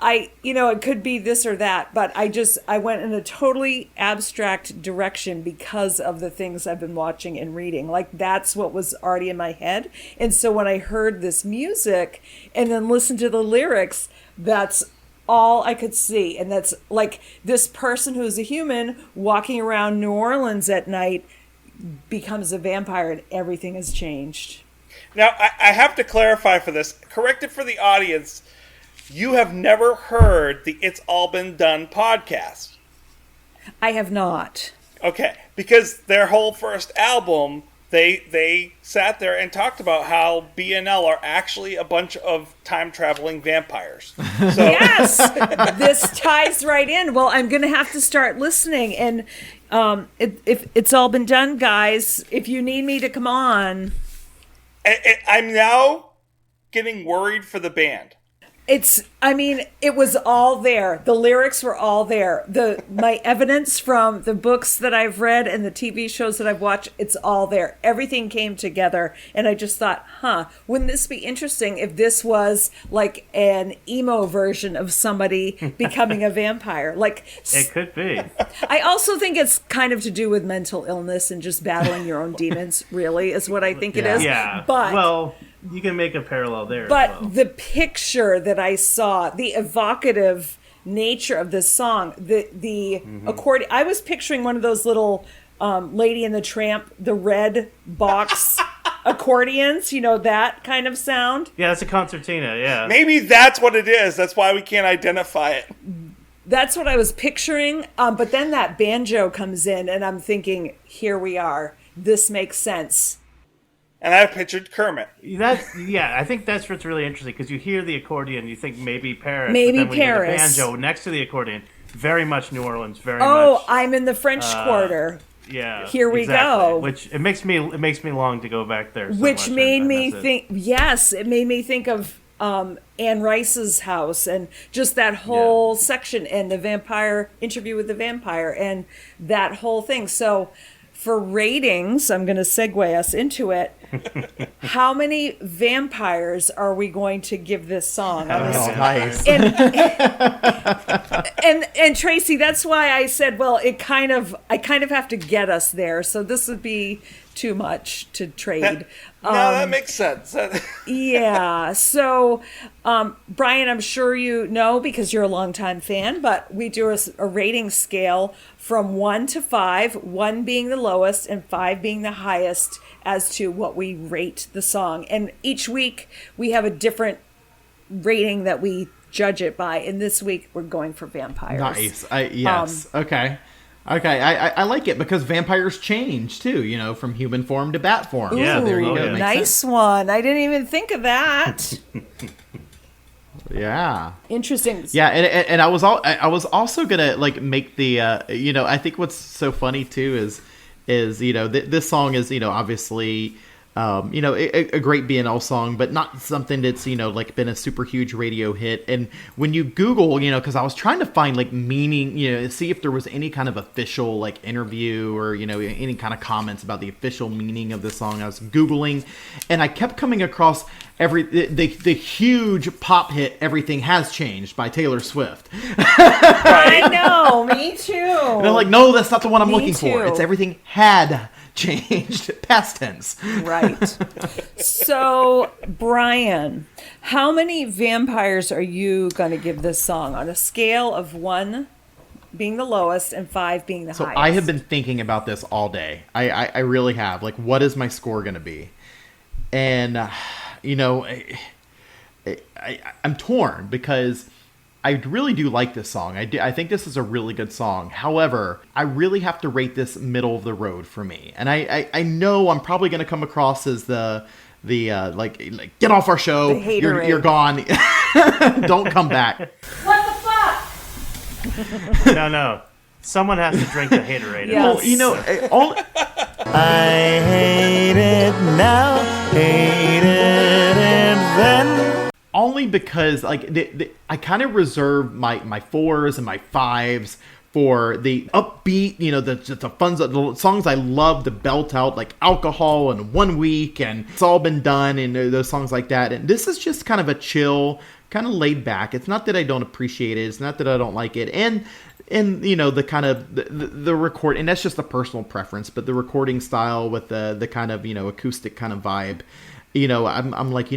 it could be this or that, but I went in a totally abstract direction because of the things I've been watching and reading. Like, that's what was already in my head. And so when I heard this music and then listened to the lyrics, that's all I could see. And that's like this person who's a human walking around New Orleans at night becomes a vampire, and everything has changed. Now, I have to clarify for this. Correct it for the audience. You have never heard the It's All Been Done podcast. I have not. Okay, because their whole first album, they sat there and talked about how BNL are actually a bunch of time-traveling vampires. So, yes! This ties right in. Well, I'm going to have to start listening. And if It's All Been Done, guys, if you need me to come on. I'm now getting worried for the band. It was all there. The lyrics were all there. My evidence from the books that I've read and the TV shows that I've watched, it's all there. Everything came together. And I just thought, wouldn't this be interesting if this was like an emo version of somebody becoming a vampire? Like, it could be. I also think it's kind of to do with mental illness and just battling your own demons, really, is what I think it is. Yeah. But, well, you can make a parallel there. But as well. The picture that I saw, the evocative nature of this song, the accordion. I was picturing one of those little Lady and the Tramp, the red box accordions. You know, that kind of sound. Yeah, it's a concertina. Yeah. Maybe that's what it is. That's why we can't identify it. That's what I was picturing. But then that banjo comes in, and I'm thinking, here we are. This makes sense. And I pictured Kermit. I think that's what's really interesting, because you hear the accordion, you think maybe Paris. Maybe but then Paris. When you hear the banjo next to the accordion, very much New Orleans, very much. Oh, I'm in the French Quarter. Yeah. Here we go. Which it makes me long to go back there. So Which much, made and me that's it. think. Yes, it made me think of Anne Rice's house and just that whole section and the vampire Interview with the Vampire and that whole thing. So, for ratings, I'm going to segue us into it. How many vampires are we going to give this song? Nice. And Tracy, that's why I said, well, I kind of have to get us there. So this would be too much to trade. That makes sense. Yeah. So, Brian, I'm sure you know because you're a longtime fan, but we do a rating scale from 1 to 5, 1 being the lowest and 5 being the highest as to what we rate the song. And each week we have a different rating that we judge it by. And this week we're going for vampires. Nice. Yes. Okay. I like it because vampires change too, from human form to bat form. Yeah, there you go. Yeah. Nice sense. one. I didn't even think of that. Yeah. Interesting. Yeah, and I was also gonna make the I think what's so funny too is this song is obviously a great BNL song, but not something that's, like been a super huge radio hit. And when you Google, because I was trying to find like meaning, see if there was any kind of official like interview or, any kind of comments about the official meaning of the song. I was Googling and I kept coming across the huge pop hit "Everything Has Changed" by Taylor Swift. I know, me too. And I'm like, no, that's not the one I'm looking too. for. It's "Everything Had Changed," past tense. Right. So, Brian, how many vampires are you going to give this song on a scale of 1 being the lowest and 5 being the So highest? I have been thinking about this all day. I really have. Like, what is my score going to be? And, I'm torn because I really do like this song. I think this is a really good song. However, I really have to rate this middle of the road for me. And I know I'm probably going to come across as the like get off our show. The haterade. You're gone. Don't come back. What the fuck? No. Someone has to drink the haterade. Yes. Well, I hate it now, hate it then. only because like I kind of reserve my 4s and my 5s for the upbeat, the fun, the songs I love to belt out, like Alcohol and 1 Week and It's All Been Done and those songs like that. And this is just kind of a chill, kind of laid back. It's not that I don't appreciate it. It's not that I don't like it. And the kind of the record, and that's just a personal preference, but the recording style with the kind of, acoustic kind of vibe, I'm like,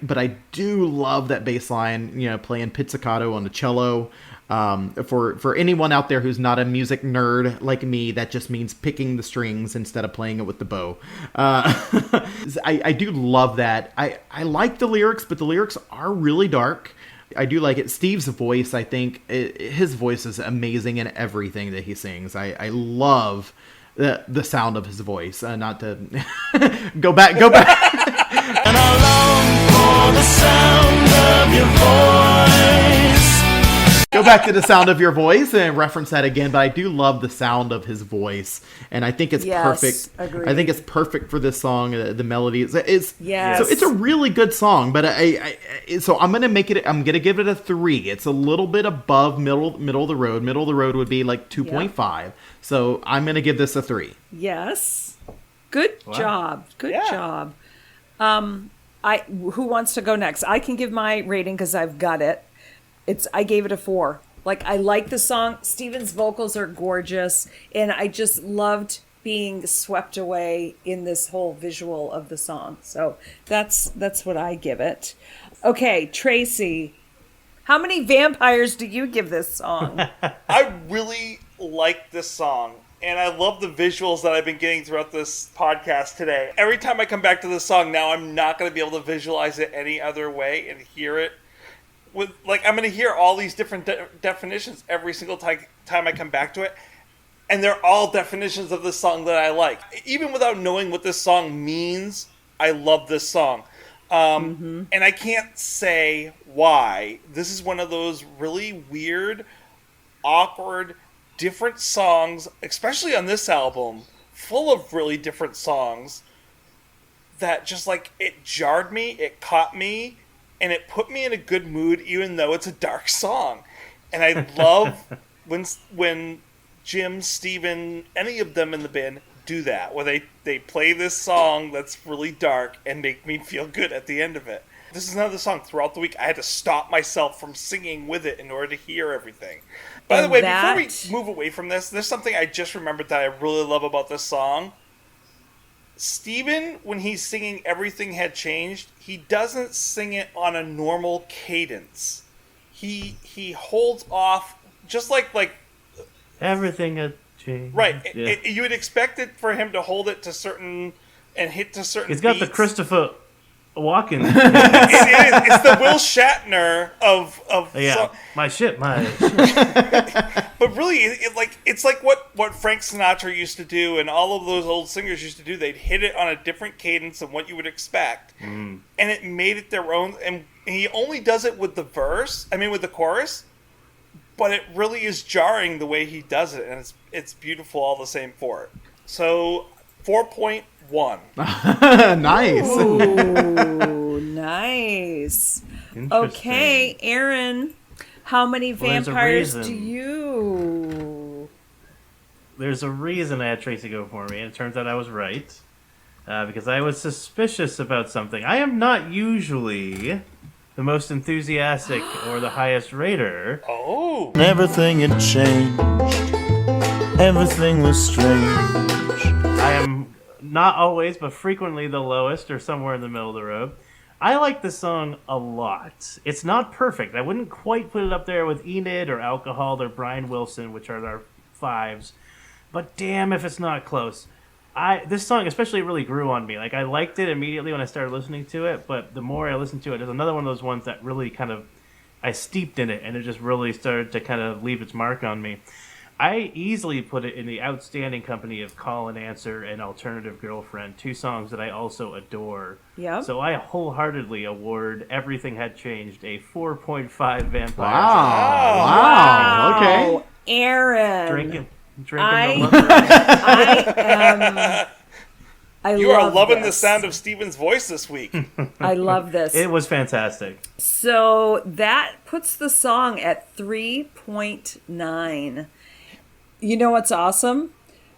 but I do love that bass line, playing pizzicato on the cello. For anyone out there who's not a music nerd like me, that just means picking the strings instead of playing it with the bow. I do love that. I like the lyrics, but the lyrics are really dark. I do like it. Steve's voice, I think, his voice is amazing in everything that he sings. I love the sound of his voice. Not to go back. And I long for the sound of your voice. Go back to the sound of your voice and reference that again, but I do love the sound of his voice, and I think it's perfect. Agreed. I think it's perfect for this song. The melody is Yes. So it's a really good song, but so I'm gonna make it. I'm gonna give it a 3. It's a little bit above middle of the road. Middle of the road would be like 2.5. So I'm gonna give this a 3. Yes. Good job. Good job. Who wants to go next? I can give my rating because I've got it. I gave it a 4. Like, I like the song. Steven's vocals are gorgeous, and I just loved being swept away in this whole visual of the song. So that's what I give it. Okay, Tracy, how many vampires do you give this song? I really like this song, and I love the visuals that I've been getting throughout this podcast today. Every time I come back to this song now, I'm not going to be able to visualize it any other way and hear it. I'm going to hear all these different definitions every single time I come back to it. And they're all definitions of this song that I like. Even without knowing what this song means, I love this song. And I can't say why. This is one of those really weird, awkward, different songs, especially on this album, full of really different songs that just it jarred me, it caught me, and it put me in a good mood, even though it's a dark song. And I love when Jim, Steven, any of them in the band do that, where they play this song that's really dark and make me feel good at the end of it. This is another song throughout the week I had to stop myself from singing with it in order to hear everything. By the way, before we move away from this, there's something I just remembered that I really love about this song. Steven, when he's singing Everything Had Changed, he doesn't sing it on a normal cadence. He holds off, just like Everything had changed. right. Yeah. You would expect it for him to hold it to certain and hit to certain. He's got the beats. Christopher Walken. It's the Will Shatner of Yeah, my shit. But really, it's like what Frank Sinatra used to do, and all of those old singers used to do. They'd hit it on a different cadence than what you would expect, and it made it their own. And he only does it with the with the chorus, but it really is jarring the way he does it, and it's beautiful all the same for it. So 4.1. Nice. Ooh, nice. Okay, Aaron, how many there's a vampires reason. do you? There's a reason I had Tracy go for me, and it turns out I was right. Because I was suspicious about something. I am not usually the most enthusiastic or the highest rater. Oh. Everything had changed. Everything was strange. I am not always, but frequently the lowest or somewhere in the middle of the road. I like the song a lot. It's not perfect. I wouldn't quite put it up there with Enid or Alcohol or Brian Wilson, which are our fives. But damn if it's not close. This song especially really grew on me. Like, I liked it immediately when I started listening to it, but the more I listened to it, there's another one of those ones that really kind of, I steeped in it, and it just really started to kind of leave its mark on me. I easily put it in the outstanding company of Call and Answer and Alternative Girlfriend, two songs that I also adore. Yep. So I wholeheartedly award Everything Had Changed a 4.5 vampire. Wow. Okay. Aaron. Drinking I the You are love loving the this. sound of Steven's voice this week. I love this. It was fantastic. So that puts the song at 3.9. You know what's awesome?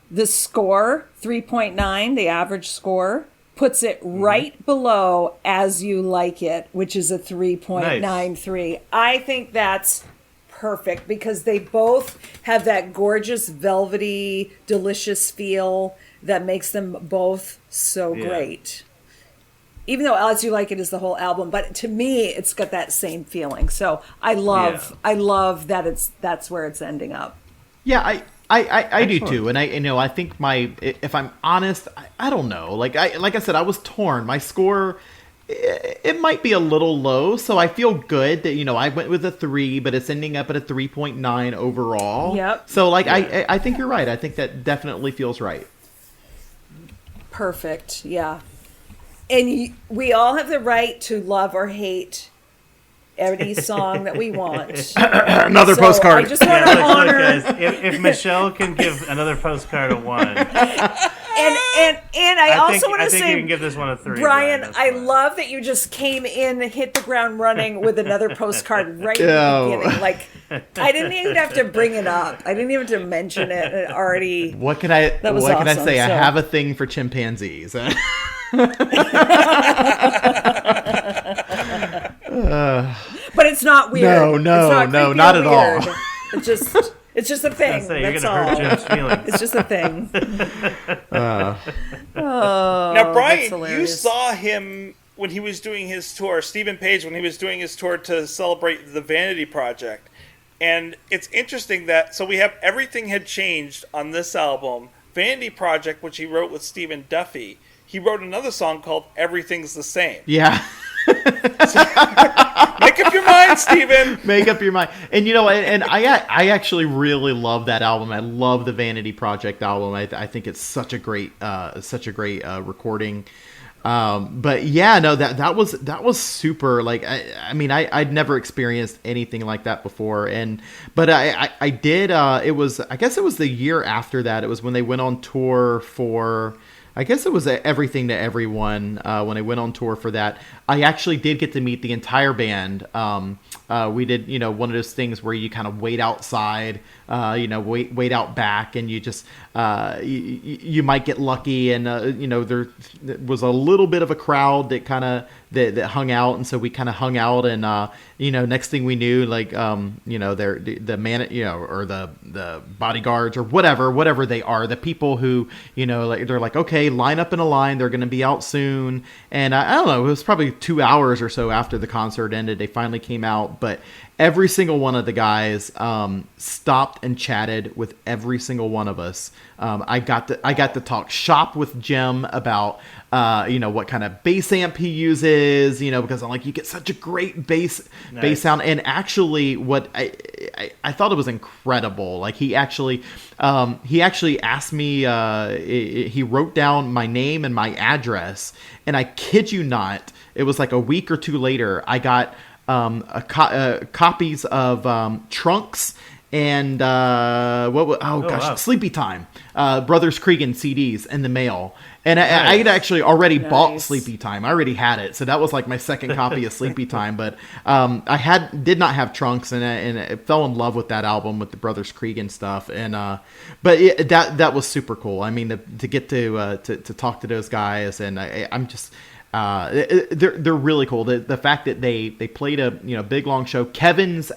The score, 3.9, the average score, puts it right below As You Like It, which is a 3.93. I think that's perfect because they both have that gorgeous, velvety, delicious feel that makes them both so great. Even though As You Like It is the whole album, but to me, it's got that same feeling. So I love that that's where it's ending up. Yeah, I do too, and I think if I'm honest, I don't know. Like I said, I was torn. My score, it might be a little low, so I feel good that I went with a 3, but it's ending up at a 3.9 overall. Yep. So I think you're right. I think that definitely feels right. Perfect. Yeah. And we all have the right to love or hate any song that we want. Another postcard. I just want to honor. Guys, if Michelle can give another postcard a 1, And I also want to I think say, you can give this one a 3. Brian, that's I fine. love that you just came in and hit the ground running with another postcard right at Oh. the beginning. Like, I didn't even have to bring it up. I didn't even have to mention it. It already. What can I That was what can I awesome, say? I so- have a thing for chimpanzees. But it's not weird. No, It's not no, creepy not or at all. weird. It's just a thing. Say, you're That's gonna all. hurt Jim's feelings. It's just a thing. Now, that's Brian, you hilarious. saw him when he was doing his tour, Stephen Page, when he was doing his tour to celebrate the Vanity Project. And it's interesting that, so we have Everything Had Changed on this album, Vanity Project, which he wrote with Stephen Duffy. He wrote another song called Everything's the Same. Yeah. Make up your mind, Stephen! Make up your mind. And and I actually really love that album. I love the Vanity Project album. I think it's such a great recording. But yeah, no, that was super. Like, I'd never experienced anything like that before. But I did, I guess it was the year after that. It was when they went on tour for, I guess it was Everything to Everyone, when I went on tour for that. I actually did get to meet the entire band. We did, one of those things where you kind of wait outside, wait out back, and you just, you might get lucky. And, there was a little bit of a crowd that kind of, that hung out. And so we kind of hung out, and, next thing we knew, like, the man, or the bodyguards or whatever they are, the people who, they're like, okay, line up in a line. They're going to be out soon. And I don't know, it was probably 2 hours or so after the concert ended. They finally came out, but every single one of the guys stopped and chatted with every single one of us. I got to talk shop with Jim about what kind of bass amp he uses, because I'm like, you get such a great bass sound. And actually, what I thought it was incredible. Like, he actually asked me. He wrote down my name and my address, and I kid you not, it was like a week or two later, I got copies of Trunks and wow. Sleepy Time, Brothers Cregan CDs in the mail. And I had actually already bought Sleepy Time. I already had it, so that was like my second copy of Sleepy Time. But I did not have Trunks, and I fell in love with that album with the Brothers Cregan stuff. And that was super cool. I mean, to get to talk to those guys, and I'm just. They're really cool. The fact that they played a big long show. Kevin's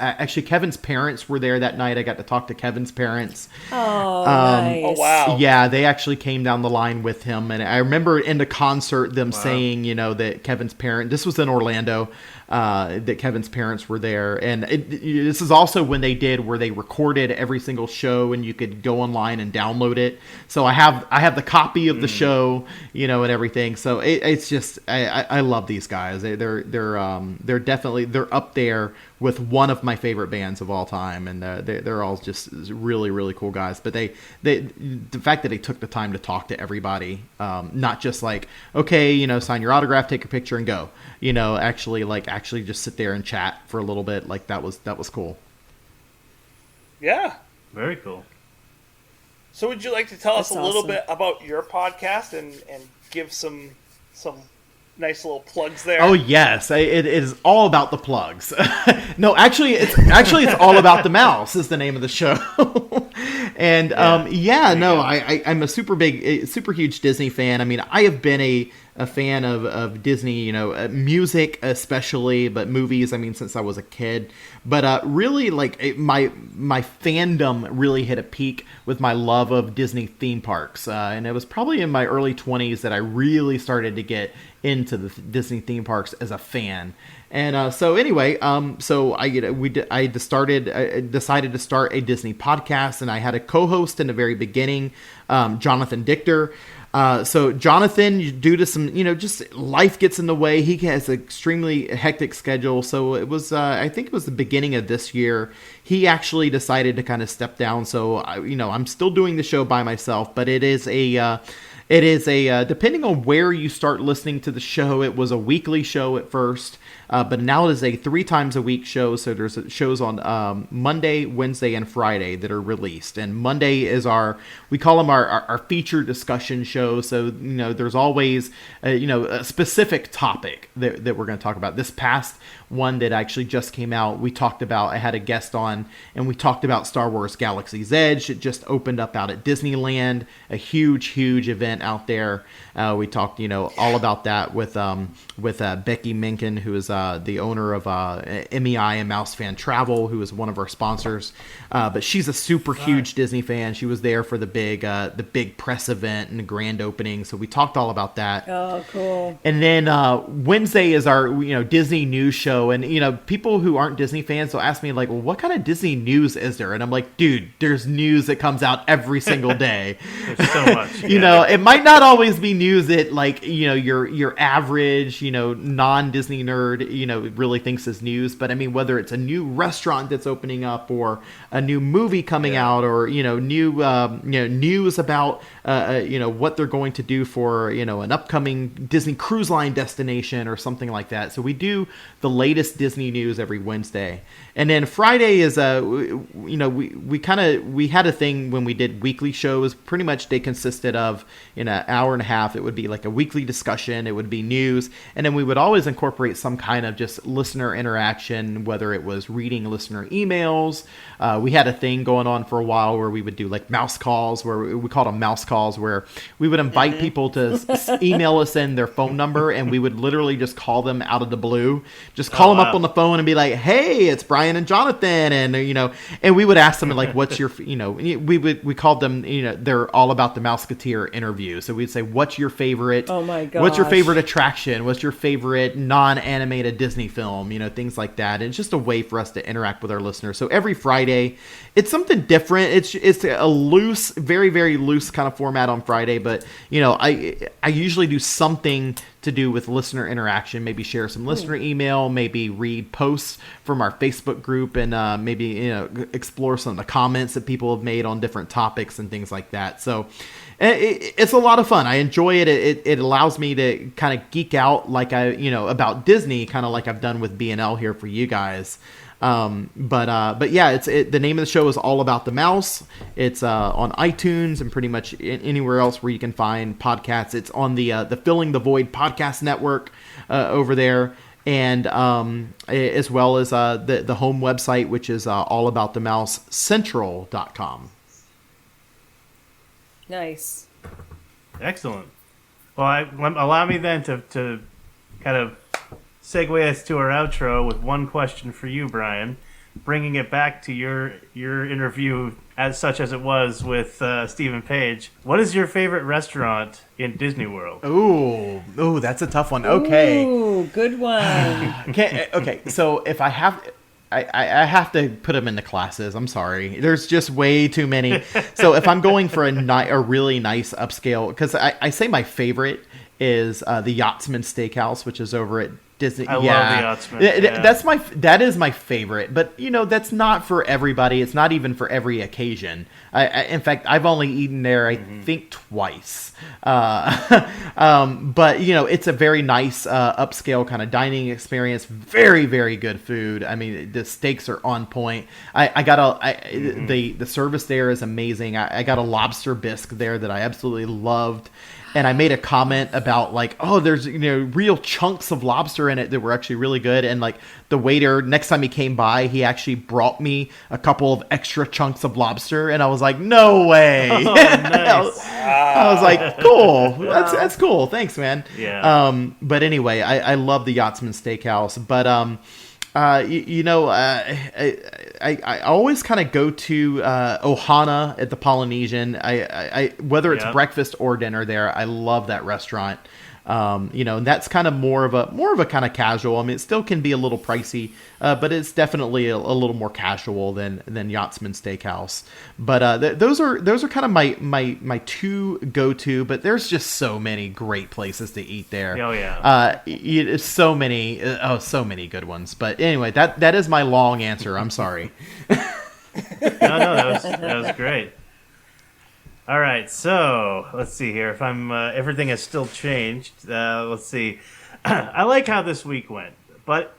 parents were there that night. I got to talk to Kevin's parents. Oh, nice. Oh, wow. Yeah, they actually came down the line with him, and I remember in the concert them saying, that Kevin's parent. This was in Orlando. That Kevin's parents were there, and this is also when they did where they recorded every single show, and you could go online and download it. So I have the copy of the show, and everything. So it's just I love these guys. They're definitely they're up there with one of my favorite bands of all time, and they're all just really, really cool guys. But the fact that they took the time to talk to everybody, not just like, okay, sign your autograph, take a picture, and go. Actually just sit there and chat for a little bit. Like that was cool. Yeah. Very cool. So would you like to tell us That's a little awesome. bit about your podcast and give some nice little plugs there? Oh yes, it is all about the plugs. No, actually it's all about the mouse is the name of the show. And I'm a super huge Disney fan. I mean, I have been a fan of Disney, music especially, but movies, I mean, since I was a kid. But really, my fandom really hit a peak with my love of Disney theme parks. And it was probably in my early 20s that I really started to get into the Disney theme parks as a fan. And so anyway, I decided to start a Disney podcast, and I had a co-host in the very beginning, Jonathan Dichter. So Jonathan, due to some, just life gets in the way. He has an extremely hectic schedule. So it was, I think it was the beginning of this year, he actually decided to kind of step down. So, I'm still doing the show by myself, but it is a, depending on where you start listening to the show, it was a weekly show at first, but now it is a 3 times a week show. So there's shows on Monday, Wednesday, and Friday that are released. And Monday is we call them our feature discussion show. So, there's always, a specific topic that we're going to talk about. This past one that actually just came out, I had a guest on, and we talked about Star Wars Galaxy's Edge. It just opened up out at Disneyland, a huge event out there. We talked, all about that with Becky Minkin, who is the owner of MEI and Mouse Fan Travel, who is one of our sponsors. But she's a super huge Disney fan. She was there for the big press event and the grand opening. So we talked all about that. Oh, cool. And then Wednesday is our Disney news show. And people who aren't Disney fans will ask me like, well, what kind of Disney news is there? And I'm like, dude, there's news that comes out every single day. There's so much. It might not always be news that like your average non-Disney nerd really thinks is news. But I mean, whether it's a new restaurant that's opening up, or a new movie coming out, or new news about what they're going to do for an upcoming Disney Cruise Line destination or something like that. So we do the latest Disney news every Wednesday. And then Friday is we had a thing when we did weekly shows. Pretty much they consisted of in an hour and a half. It would be like a weekly discussion. It would be news, and then we would always incorporate some kind of just listener interaction, whether it was reading listener emails. We had a thing going on for a while where we would do like mouse calls, where we called them mouse calls, where we would invite people to email us in their phone number, and we would literally just call them out of the blue, just call them up on the phone and be like, "Hey, it's Brian and Jonathan," and and we would ask them like, "What's your," we called them, they're all about the Mouseketeer interview. So we'd say, "What's your favorite? Oh my gosh. What's your favorite attraction? What's your favorite non-animated Disney film?" Things like that. And it's just a way for us to interact with our listeners. So every Friday, it's something different. It's a loose, very, very loose kind of format on Friday, but I usually do something to do with listener interaction. Maybe share some listener email, maybe read posts from our Facebook group, and maybe explore some of the comments that people have made on different topics and things like that. So it's a lot of fun. I enjoy it. It allows me to kind of geek out about Disney, kind of like I've done with BNL here for you guys. But yeah, the name of the show is All About the Mouse. It's on iTunes and pretty much anywhere else where you can find podcasts. It's on the Filling the Void podcast network over there, and as well as the home website, which is allaboutthemousecentral.com. Nice. Excellent. Well, allow me then to kind of segue us to our outro with one question for you, Bryan, bringing it back to your interview as such as it was with Stephen Page. What is your favorite restaurant in Disney World? Ooh, that's a tough one. Okay. Ooh, good one. Okay, so if I have... I have to put them into classes. I'm sorry. There's just way too many. So if I'm going for a really nice upscale, because I say my favorite is the Yachtsman Steakhouse, which is over at Disney. I love the Yachtsman. Yeah. That is my favorite, but that's not for everybody. It's not even for every occasion. In fact, I've only eaten there, I think, twice. But it's a very nice upscale kind of dining experience. Very, very good food. I mean, the steaks are on point. The service there is amazing. I got a lobster bisque there that I absolutely loved. And I made a comment about there's real chunks of lobster in it that were actually really good. And the waiter, next time he came by, he actually brought me a couple of extra chunks of lobster, and I was like, no way. Oh, nice. I was like, cool. That's cool. Thanks, man. Yeah. But anyway, I love the Yachtsman Steakhouse. But I always kind of go to Ohana at the Polynesian. I whether it's breakfast or dinner there, I love that restaurant. And that's kind of more of a kind of casual. I mean, it still can be a little pricey, but it's definitely a little more casual than Yachtsman Steakhouse. But those are kind of my two go-to. But there's just so many great places to eat there. Oh yeah. It's so many good ones. But anyway, that is my long answer. I'm sorry. No, that was great. All right, so let's see here. If everything has still changed. Let's see. I like how this week went, but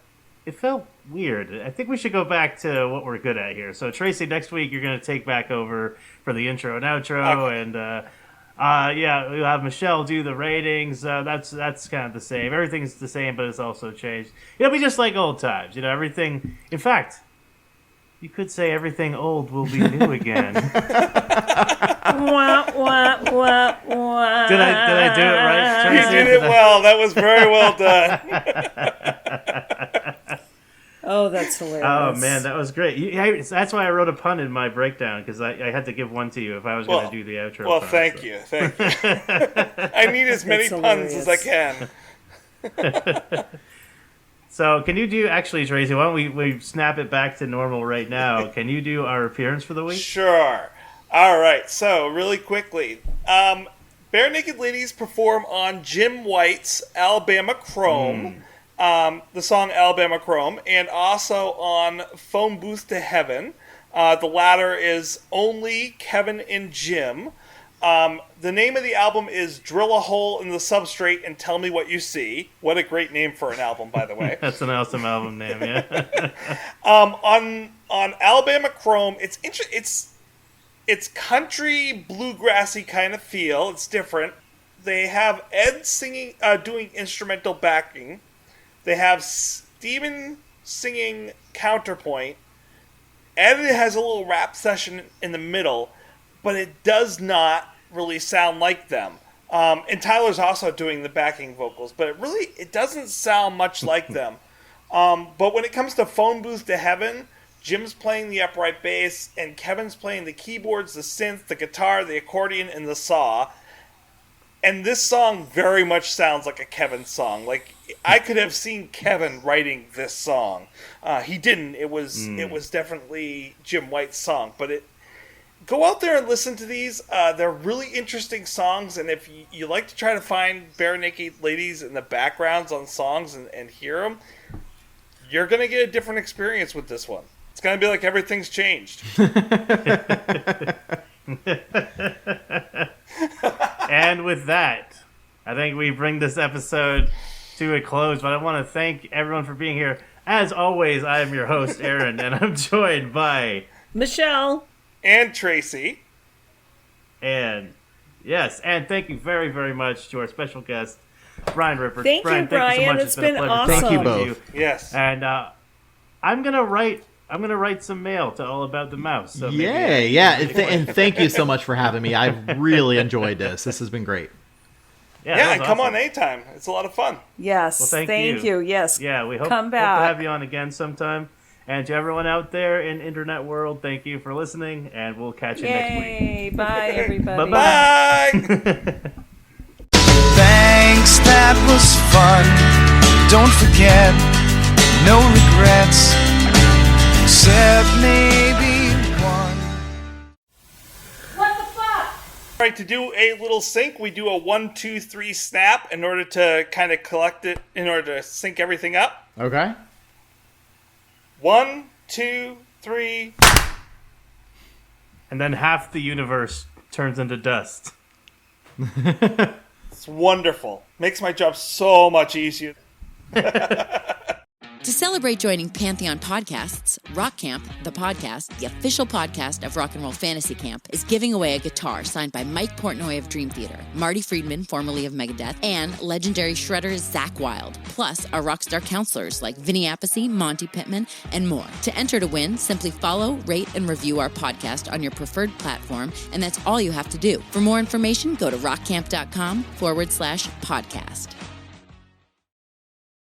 it felt weird. I think we should go back to what we're good at here. So Tracy, next week you're going to take back over for the intro and outro, and we'll have Michelle do the ratings. That's kind of the same. Everything's the same, but it's also changed. It'll be just like old times. Everything. In fact, you could say everything old will be new again. Wah, wah, wah, wah. Did I do it right, Tracy? You did it well. That was very well done. Oh, that's hilarious. Oh, man, that was great. That's why I wrote a pun in my breakdown, because I had to give one to you if I was going to do the outro. Well, pun, thank you. I need as many puns as I can. So, can you do, actually, Tracy, why don't we snap it back to normal right now? Can you do our appearance for the week? Sure. All right, so really quickly, Bare Naked Ladies perform on Jim White's Alabama Chrome, the song Alabama Chrome, and also on Phone Booth to Heaven. The latter is Only Kevin and Jim. The name of the album is Drill a Hole in the Substrate and Tell Me What You See. What a great name for an album, by the way. That's an awesome album name, yeah. On Alabama Chrome, it's country bluegrassy kind of feel. It's different. They have Ed singing, doing instrumental backing. They have Steven singing counterpoint. Ed has a little rap session in the middle, but it does not really sound like them. And Tyler's also doing the backing vocals, but it doesn't sound much like them. But when it comes to Phone Booth to Heaven, Jim's playing the upright bass, and Kevin's playing the keyboards, the synth, the guitar, the accordion, and the saw. And this song very much sounds like a Kevin song. Like, I could have seen Kevin writing this song. He didn't. It was definitely Jim White's song, but go out there and listen to these. They're really interesting songs, and if you like to try to find bare naked ladies in the backgrounds on songs and hear them, you're going to get a different experience with this one. It's going to be like everything's changed. And with that, I think we bring this episode to a close, but I want to thank everyone for being here. As always, I am your host, Aaron, and I'm joined by... Michelle. And Tracy. And thank you very, very much to our special guest, Bryan Ripper. Thank you, Bryan. So it's been a pleasure. awesome. Thank you both. Yes. And I'm gonna write some mail to All About the Mouse. So and thank you so much for having me. I've really enjoyed this. This has been great. Yeah, and come awesome. on anytime. It's a lot of fun. Yes. Well, thank you. Yes. Yeah, we hope Come to back. have you on again sometime. And to everyone out there in internet world, thank you for listening, and we'll catch you next week. Yay. Bye, everybody. Bye. Thanks, that was fun. Don't forget, no regrets, except maybe one. What the fuck? All right, to do a little sync, we do a 1, 2, 3 snap in order to kind of collect it, in order to sync everything up. Okay. 1, 2, 3. And then half the universe turns into dust. It's wonderful. Makes my job so much easier. To celebrate joining Pantheon Podcasts, Rock Camp, the podcast, the official podcast of Rock and Roll Fantasy Camp, is giving away a guitar signed by Mike Portnoy of Dream Theater, Marty Friedman, formerly of Megadeth, and legendary shredder Zakk Wylde, plus our rockstar counselors like Vinny Appice, Monty Pittman, and more. To enter to win, simply follow, rate, and review our podcast on your preferred platform, and that's all you have to do. For more information, go to rockcamp.com/podcast.